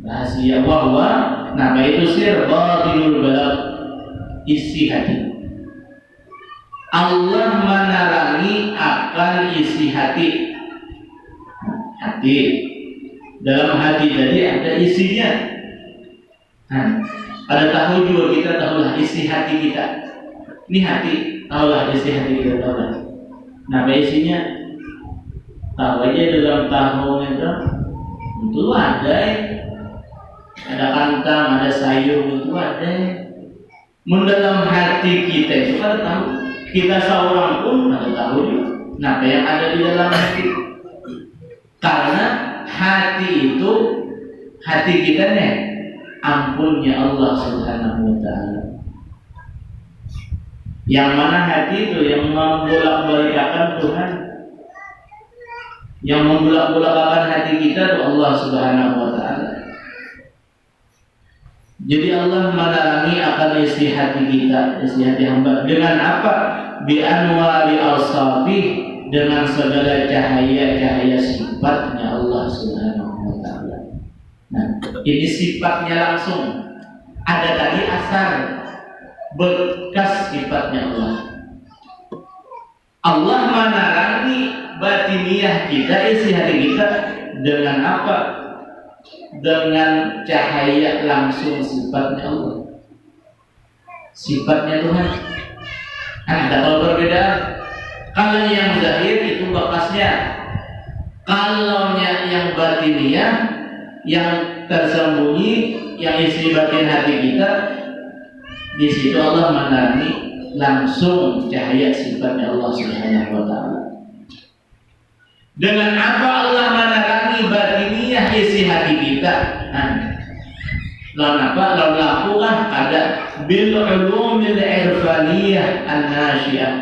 rahasia bahwa nama itu sir batinul balad, isi hati. Allah menerangi akan isi hati. Hati dalam hati tadi ada isinya. Pada tahu juga kita tahulah isi hati kita. Ini hati, tahulah isi hati kita tahulah. Nah, isinya tahu aja dalam tahu itu ada kantang, ada sayur itu ada. Mendalam hati kita itu ada tahu. Kita seorang pun ada tahu juga. Nah, apa yang ada di dalam hati? Karena hati itu hati kita nih. Ampunnya Allah Subhanahu wa taala. Yang mana hati itu yang membolak-balikan Tuhan. Yang membolak-balikan hati kita itu Allah Subhanahu wa taala. Jadi Allah menerangi akan isi hati kita, isi hati hamba dengan apa? Bi anwari al-safi, dengan segala cahaya-cahaya sifatnya Allah Subhanahu wa taala. Nah, ini sifatnya langsung. Ada tadi asar, bekas sifatnya Allah. Allah menerangi batiniah kita, isi hati kita dengan apa? Dengan cahaya langsung sifatnya Allah, sifatnya Tuhan. Ada kalau berbeda. Kalau yang zahir itu bekasnya. Kalau yang batiniah, yang tersembunyi, yang isi batin hati kita, di situ Allah menerangi langsung cahaya sifatnya Allah Subhanahu wa taala. Dengan apa Allah menerangi batiniah isi hati kita? Lalu apa? Lalu lakukan ada bil ulumil irfaniyah an-nasyiyah,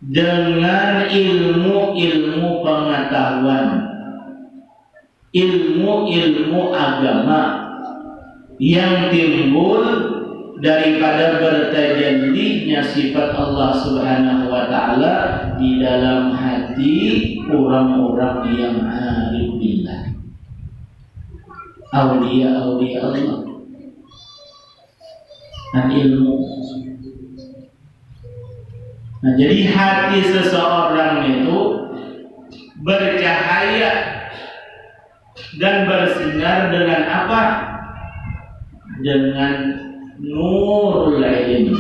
dengan ilmu-ilmu pengetahuan, ilmu-ilmu agama yang timbul daripada bertajallinya sifat Allah Subhanahu wa taala di dalam hati hati orang-orang yang arif billah, aulia-aulia Allah dan ilmu. Nah, jadi hati seseorang itu bercahaya dan bersinar dengan apa? Dengan nurul ilmi,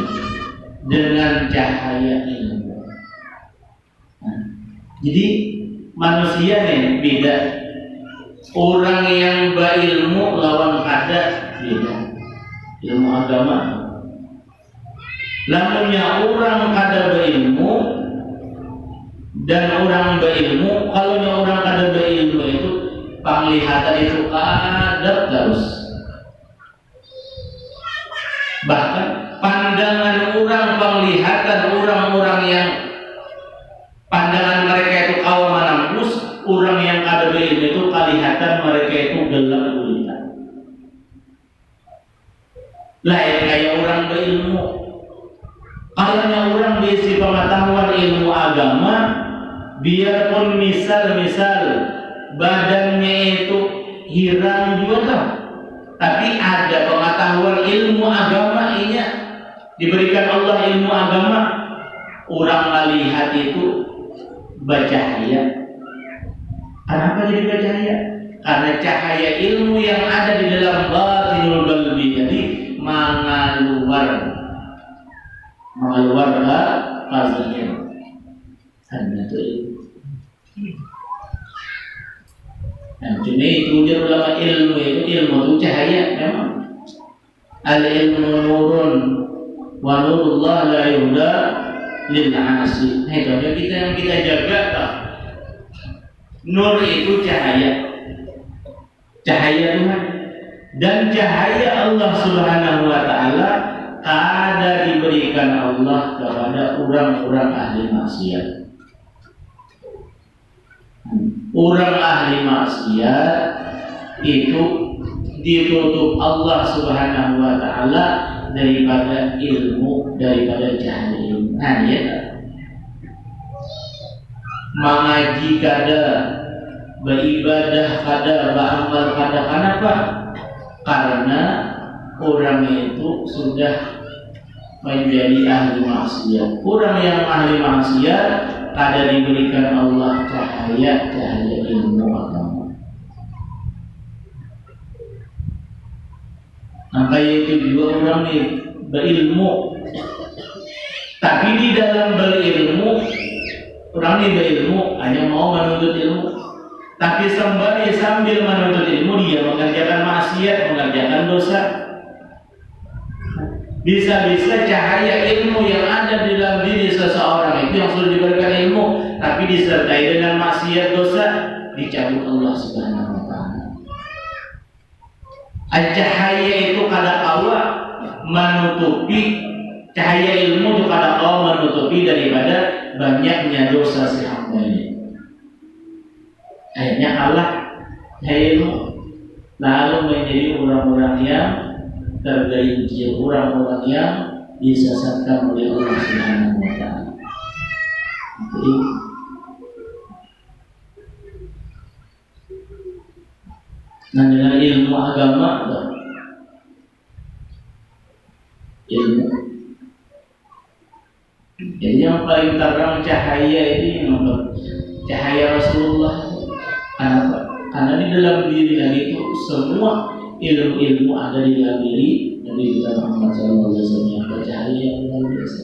dengan cahaya ilmu. Nah, jadi manusia nih beda. Orang yang berilmu lawan kada beda. Ilmu agama. Lamunnya orang kada berilmu dan orang berilmu, kalau orang kada berilmu itu penglihatan itu kadap terus. Bahkan pandangan orang, penglihatan orang-orang yang pandangan mereka itu kawan menembus, orang yang kada berilmu itu kelihatan mereka itu gelap gulita. Lain kayak orang berilmu. Kalau orang berisi pengetahuan ilmu agama, biarpun misal badannya itu hirang juga, tapi ada pengetahuan ilmu agama ini diberikan Allah ilmu agama, orang melihat itu bercahaya. Kenapa jadi bercahaya? Karena cahaya ilmu yang ada di dalam batinul qalbi, jadi mengaluar ke hanya itu. Nah, cuma itu dia ulama ilmu itu cahaya memang. Al ilmu nurun wa nurullah la yuhda lil asi. Nah, itu yang kita jaga tak? Nur itu cahaya Tuhan, dan cahaya Allah Subhanahu wa taala ada diberikan Allah kepada orang-orang ahli maksiat. Orang ahli maksiat itu ditutup Allah Subhanahu wa taala daripada ilmu, daripada cahaya ilmu. Nah, ya. Mengaji kada, beribadah kada, beramal kada. Kenapa? Karena orang itu sudah menjadi ahli maksiat. Orang yang ahli maksiat ada diberikan Allah cahaya ilmu agama. Maka itu juga orang ini berilmu, tapi di dalam berilmu, orang ini berilmu hanya mau menuntut ilmu, tapi sambil menuntut ilmu dia mengerjakan maksiat, mengerjakan dosa. Bisa-bisa cahaya ilmu yang ada di dalam diri seseorang itu yang sudah diberikan ilmu, tapi disertai dengan maksiat dosa, dicabut Allah Subhanahu wa taala. Cahaya itu kada kawa menutupi, cahaya ilmu itu kada kawa menutupi daripada banyaknya dosa si hamba ini. Akhirnya Allah cahaya ilmu lalu menjadi orang-orang yang tergelincir, orang-orang yang disesatkan oleh Allah Subhanahu wa taala. Nah, dengan ilmu agama, ilmu. Jadi yang paling terang cahaya ini cahaya Rasulullah. Kenapa? Karena di dalam diri Nabi itu semua ilmu-ilmu ada di dalam diri Nabi kita Muhammad SAW yang bercahaya yang luar biasa,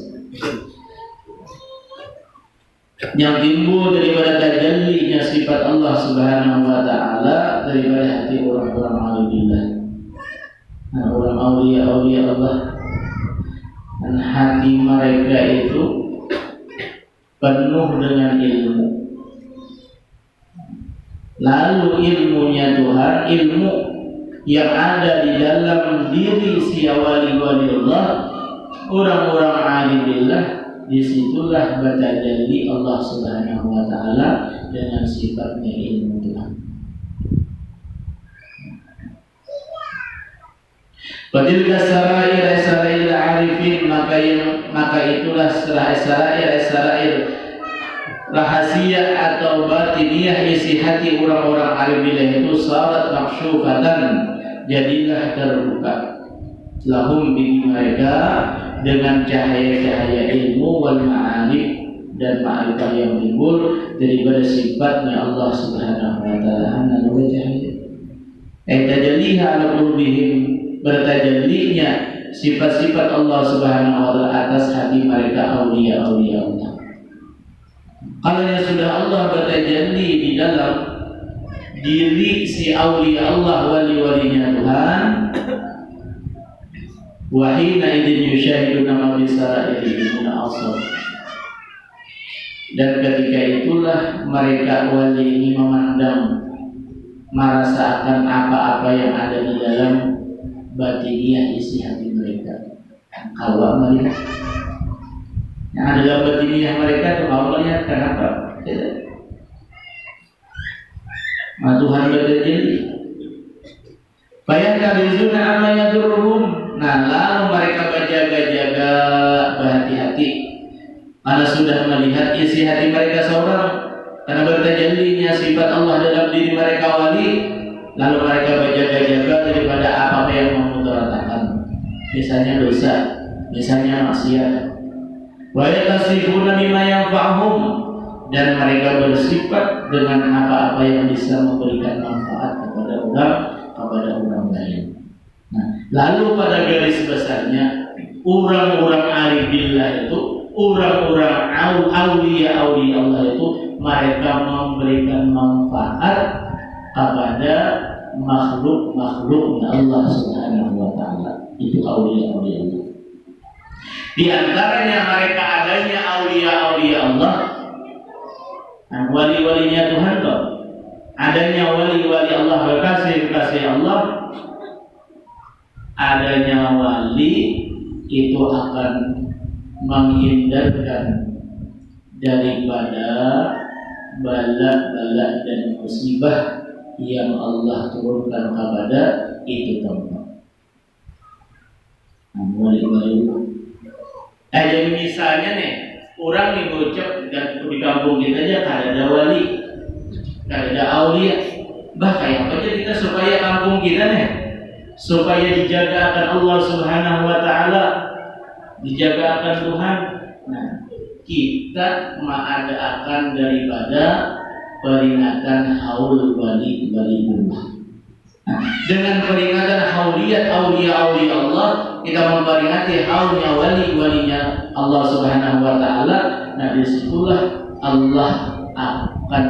yang timbul daripada tajallinya sifat Allah Subhanahu wa taala daripada hati orang-orang auliya. Nah, orang aulia Allah, dan hati mereka itu penuh dengan ilmu. Lalu ilmunya Tuhan, ilmu yang ada di dalam diri si wali-wali Allah, orang-orang alillah, disitulah bertajalli Allah Subhanahu wa taala dengan sifatnya ilmu Tuhan. Padilka sarair arifin, maka itulah sarair rahasia atau batiniyah isi hati orang-orang alim billah itu salat maksyufatan, jadilah terbuka lahum bagi mereka dengan cahaya-cahaya ilmu wal ma'arif dan ma'rifah yang timbul daripada sifatnya Allah Subhanahu wa taala. Nanu cahaya tajalliha ala qulubihim, bertajallinya sifat-sifat Allah Subhanahu wa taala atas hati mereka aulia-aulia Allah. Kalau yang sudah Allah bertajalli di dalam diri si aulia Allah, wali-walinya Tuhan, wahina idin yusyahiduna ma bisara'ihi min asar, dan ketika itulah mereka wali ini memandang, merasakan apa-apa yang ada di dalam batiniah isi hati mereka. Kalau melihat yang ada dalam batiniah mereka itu, kalau melihat kenapa? Tuhan bertajalli. Fayakalizuna amma yadurruhum. Nah, lalu mereka berjaga-jaga, berhati-hati karena sudah melihat isi hati mereka seorang, karena bertajallinya sifat Allah dalam diri mereka wali, lalu mereka berjaga-jaga daripada apa-apa yang memudaratkan, misalnya dosa, misalnya maksiat. Wa yatasifuna bima yanfa'uhum, dan mereka bersifat dengan apa-apa yang bisa memberikan manfaat kepada orang lain. Nah, lalu pada garis besarnya orang-orang arif billah itu, orang-orang aulia Allah itu, mereka memberikan manfaat kepada makhluk-makhluknya Allah Subhanahu wa taala. Itu aulia-aulia Allah. Di antaranya mereka adanya aulia-aulia Allah, nah, wali-walinya Tuhan kok. Adanya wali-wali Allah, kekasih-kekasih Allah, adanya wali itu akan menghindarkan daripada bala-bala dan musibah yang Allah turunkan kepada itu tempat. Wali-wali jadi misalnya nih, orang nih bocor di kampung kita aja ada wali, ada aulia. Bah kayak apa aja kita supaya kampung kita nih, supaya dijaga akan Allah Subhanahu wa taala, dijaga akan Tuhan. Nah, kita mengadakan daripada peringatan haul wali Allah. Nah, dengan peringatan hauliyat aulia Allah, kita memperingati haulnya walinya Allah Subhanahu wa taala. Nah, disitulah Allah akan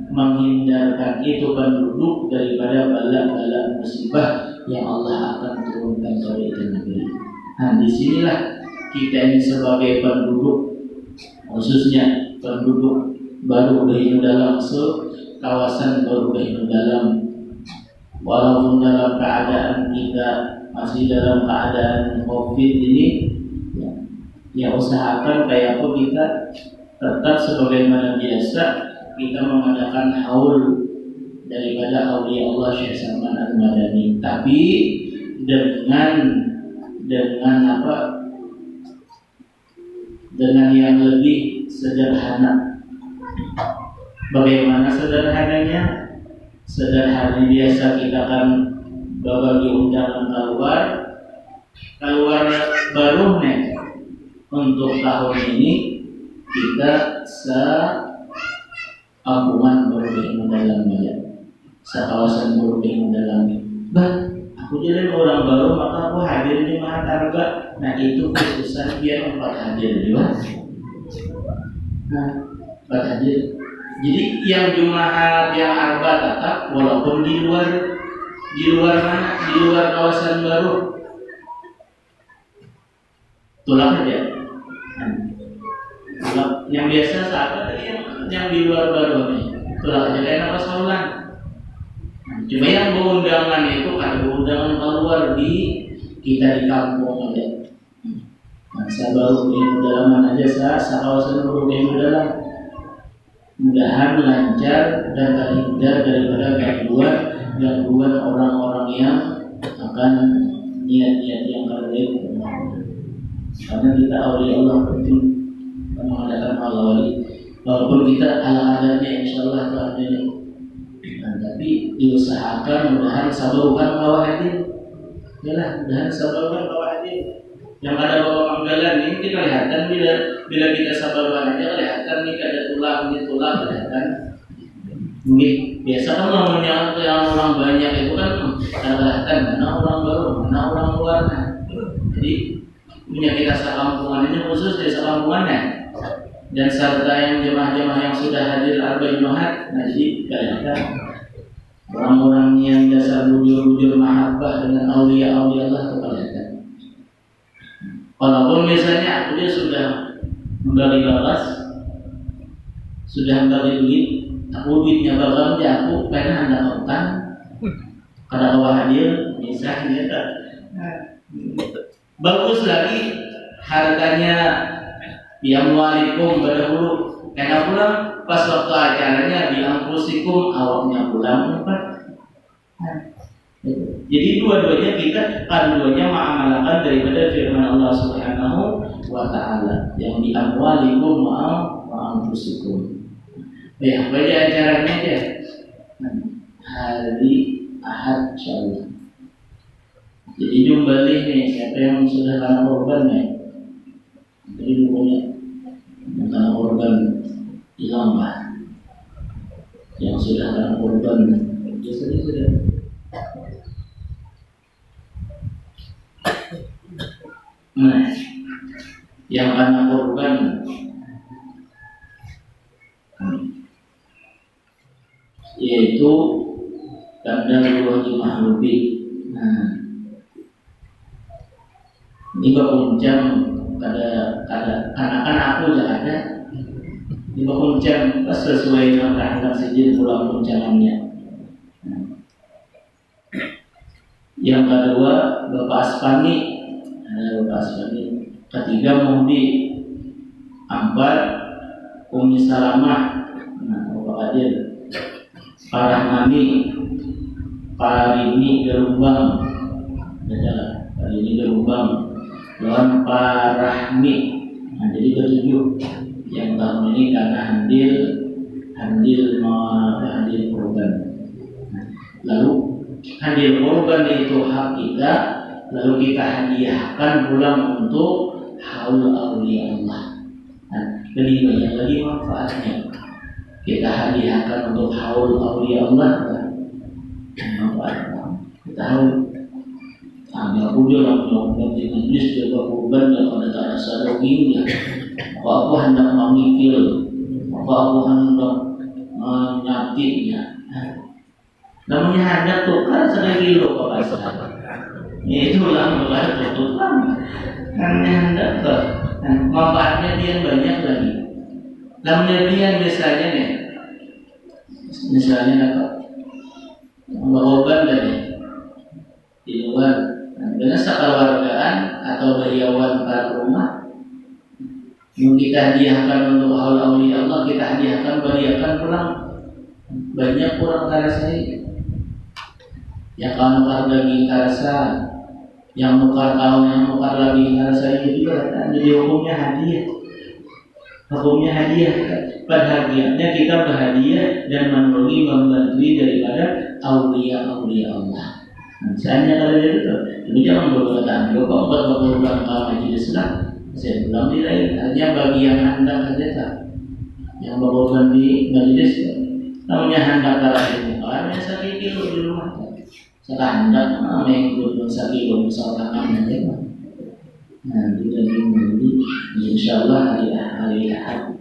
menghindarkan itu penduduk daripada bala-bala musibah yang Allah akan turunkan kepada itu negeri. Nah, disinilah kita ini sebagai penduduk, khususnya penduduk baru berhidup dalam kawasan baru berhidup dalam, walaupun dalam keadaan kita masih dalam keadaan COVID ini, ya usahakan kayak apa kita tetap sebagaimana biasa kita mengadakan haul daripada aulia Allah Syekh Salman Al-Madani, tapi dengan apa? Dengan yang lebih sederhana. Bagaimana sederhananya? Sederhana biasa kita kan berbagi undangan keluar baru nih untuk tahun ini kita kampungan baru dalam ya, sekawasan baru dalam. Bah, aku jadi orang baru maka aku hadir di Mahatarga. Nah itu khususan dia 4 hadir di mana? Nah 4 hadir. Jadi yang Jumaat yang Arba tetap walaupun di luar mana? Di luar kawasan baru. Tulang aja. Yang biasa saat tadi yang di luar baru nih, tulang aja kayak apa saulan. Cuma yang berundangan itu ada berundangan keluar di kita di kampung aja. Saya baru di pedalaman aja, saya kawasan baru di dalam. Mudahan lancar dan terhindar daripada gangguan orang-orang yang akan niat-niat yang kerdil. Karena kita aulia Allah penting mengadakan hal wali. walaupun kita ala-alanya insya Allah ada ini, tapi diusahakan mudahan sabarukan bawa hadir, yalah mudahan sabarukan bawa hadir. Yang ada bawa panggalan ini kelihatan bila kita sabarukan aja kelihatan nih ada tulang kelihatan. Mungkin biasa kan namanya yang orang banyak itu kan kelihatan mana orang baru, mana orang luar. Jadi punya kita sekampungan ini khusus di sekampungannya. Dan serta yang jemaah-jemaah yang sudah hadir arba'in mahat, nah jadi kelihatan orang-orang yang dasar bujur-bujur mahabbah dengan aulia-aulia Allah itu kelihatan. Walaupun misalnya aku dia sudah membagi balas, sudah membagi duit, aku duitnya bakal dia aku pengen anda utang, kada bawa hadir, misalnya tak. Bagus lagi harganya biamwalikum berdahulu. Karena pulang pas waktu acaranya biamfusikum awalnya pulang apa? Jadi dua-duanya kita keduanya mengamalkan daripada firman Allah Subhanahu wa taala yang biamwalikum ma'anfusikum. Ya, pada acaranya dia hari Ahad insyaallah. Jadi jumlah nih siapa yang sudah kena korban nih? Jadi pokoknya yang kena korban hilang lah. Yang sudah kena korban biasanya sudah. Nah, yang kena korban yaitu tanda ruh mahlubi. Nah, ini bakuncang karena aku tidak ada. Ini bakuncang pas sesuai dengan kehendak sijil pulang kuncangannya. Yang kedua Bapak Aspani, Bapak Aspani. Ketiga Muhdi. Empat Umi Salamah. Nah, Bapak Adil. Parahmani, Parini Gerumbang. Parini Gerumbang. Dan Parahmi. Nah, jadi ketujuh yang tahun ini karena handil korban. Lalu handil korban itu hak kita, lalu kita hadiahkan pulang untuk haul aulia Allah. Nah, lebih banyak lagi manfaatnya. Kita hadiahkan untuk haul aulia Allah. Manfaatnya kita haul. Ada punya orang di majlis jaga korban yang ada tak rasa dagingnya. Apa hendak memikir, apa hendak menyakitnya. Namanya hendak tukar sekali kilo kok asal. Itulah mulai tukar. Namanya hendak tuh. Manfaatnya dia banyak lagi. Namanya dia misalnya nih, misalnya apa? Korban dari di luar. Dengan sekeluargaan atau karyawan para rumah yang kita hadiahkan untuk haul aulia Allah, kita hadiahkan beriakan pulang. Banyak kurang karasai yang kalau nukar daging karasa, yang nukar kaum, yang nukar lagi karasa itu juga jadi hukumnya hadiah. Hukumnya hadiah. Pada hakikatnya kita berhadiah dan memberi daripada aulia Allah. Misalnya kalau itu, ini jangan berkata kalau kau berulang kali majelis lah, saya bilang di lain. Artinya bagi yang hendak saja, yang berkorban di majelis, namanya hendak darah di muka, hanya 1 kilo di rumah. Sekarang hendak mengikut 1 kilo misalkan namanya. Nah, kita ini insya Allah hari Ahad,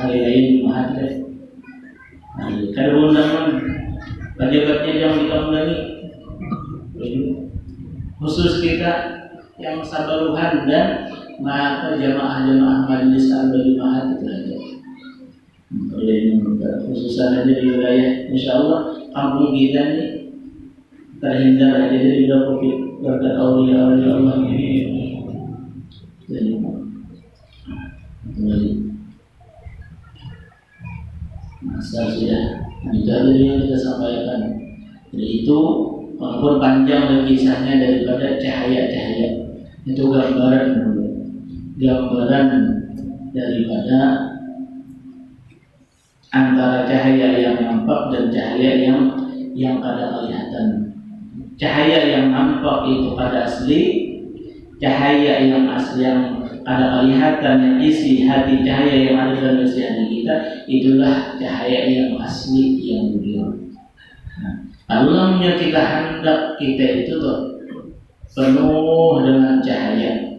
hari lain Jumat. Kalau undangan, pejabatnya jangan dikandangi. Khusus kita yang sabaruhan dan maka jamaah-jamaah majlis arba'in mahat itu aja. Khususan aja di wilayah, insya Allah kampung kita ini terhindar aja dari COVID berkat aulia Allah ini. Jadi kembali masa sudah dari yang kita sampaikan. Jadi itu walaupun panjang dan kisahnya daripada cahaya-cahaya itu gambaran daripada antara cahaya yang nampak dan cahaya yang kada kelihatan. Cahaya yang nampak itu kada asli, cahaya yang asli yang kada kelihatan yang isi hati, cahaya yang ada dalam isi hati kita, itulah cahaya yang asli yang mulia. Kalau namanya kita hendak kita itu tuh penuh dengan cahaya.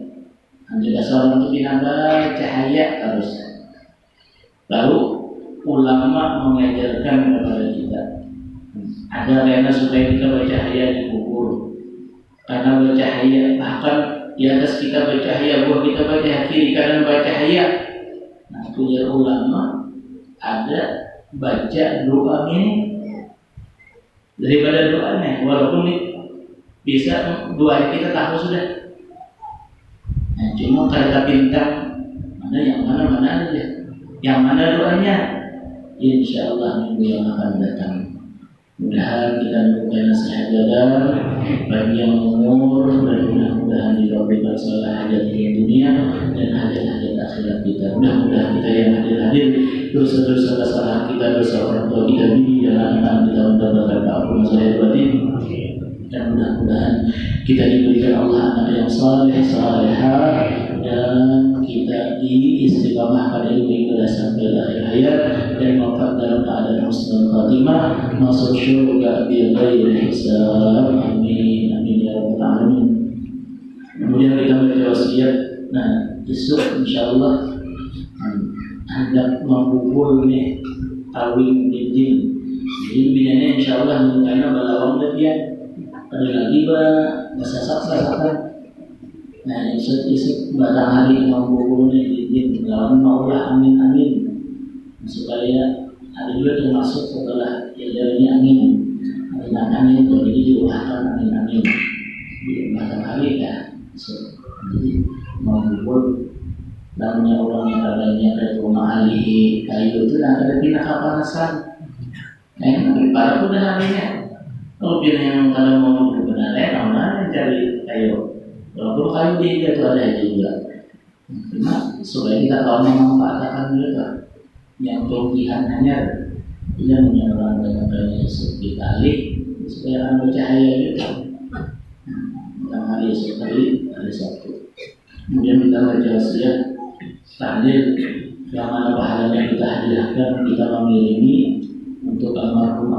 Jika seorang itu binatang cahaya harus. Lalu ulama mengajarkan kepada kita ada rena supaya kita bercahaya di kubur. Karena bercahaya bahkan di atas kita bercahaya, buah kita bercahaya, kiri kanan bercahaya. Nah, punya ulama ada baca doa ini daripada doanya, walaupun bisa doa kita tahu sudah. Nah, cuma kata bintang mana aja, yang mana doanya, insya Allah minggu yang akan datang. Mudah-mudahan kita menemukan nasihat dan bagi yang umur, dan mudah-mudahan dikabulkan segala hajat di dunia dan hajat-hajat akhirat kita. Mudah-mudahan kita yang hadir dosa-dosa kesalahan kita, dosa orang tua kita, bibi dan anak-anak kita mendapatkan keampunan zahir batin. Dan mudah-mudahan kita diberikan Allah anak yang saleh, salehah, dan kita diistiqamah pada ilmu ibadah sampai akhir hayat dan wafat dalam keadaan husnul khatimah, masuk syurga bi ghairi hisab. Amin amin ya rabbal alamin. Kemudian kita baca wasiat. Nah, besok insyaallah hendak mengumpul nih tawing dinding. Jadi binanya insyaallah karena balawang dia ada lagi sasakan. Nah, isuk batang hari mengumpul nih dinding lawan maulah amin amin. Supaya ada juga yang masuk setelah jalannya angin jadi diulang amin amin di batang hari ya. Jadi mengumpul namanya orang yang adanya dari rumah ahli kayu itu ada pindah kapanasan. Nah, para pun harinya kalau pindah yang kalau mau benar mana cari kayu. Walaupun kayu dia itu ada juga. Cuma supaya kita tahu memanfaatkan juga yang kelebihan hanya yang menyerang dengan seperti tali supaya akan bercahaya gitu. Tentang hari sekali hari Sabtu. Kemudian kita baca wasiat takdir yang mana pahalanya kita hadiahkan, kita mengiringi untuk almarhum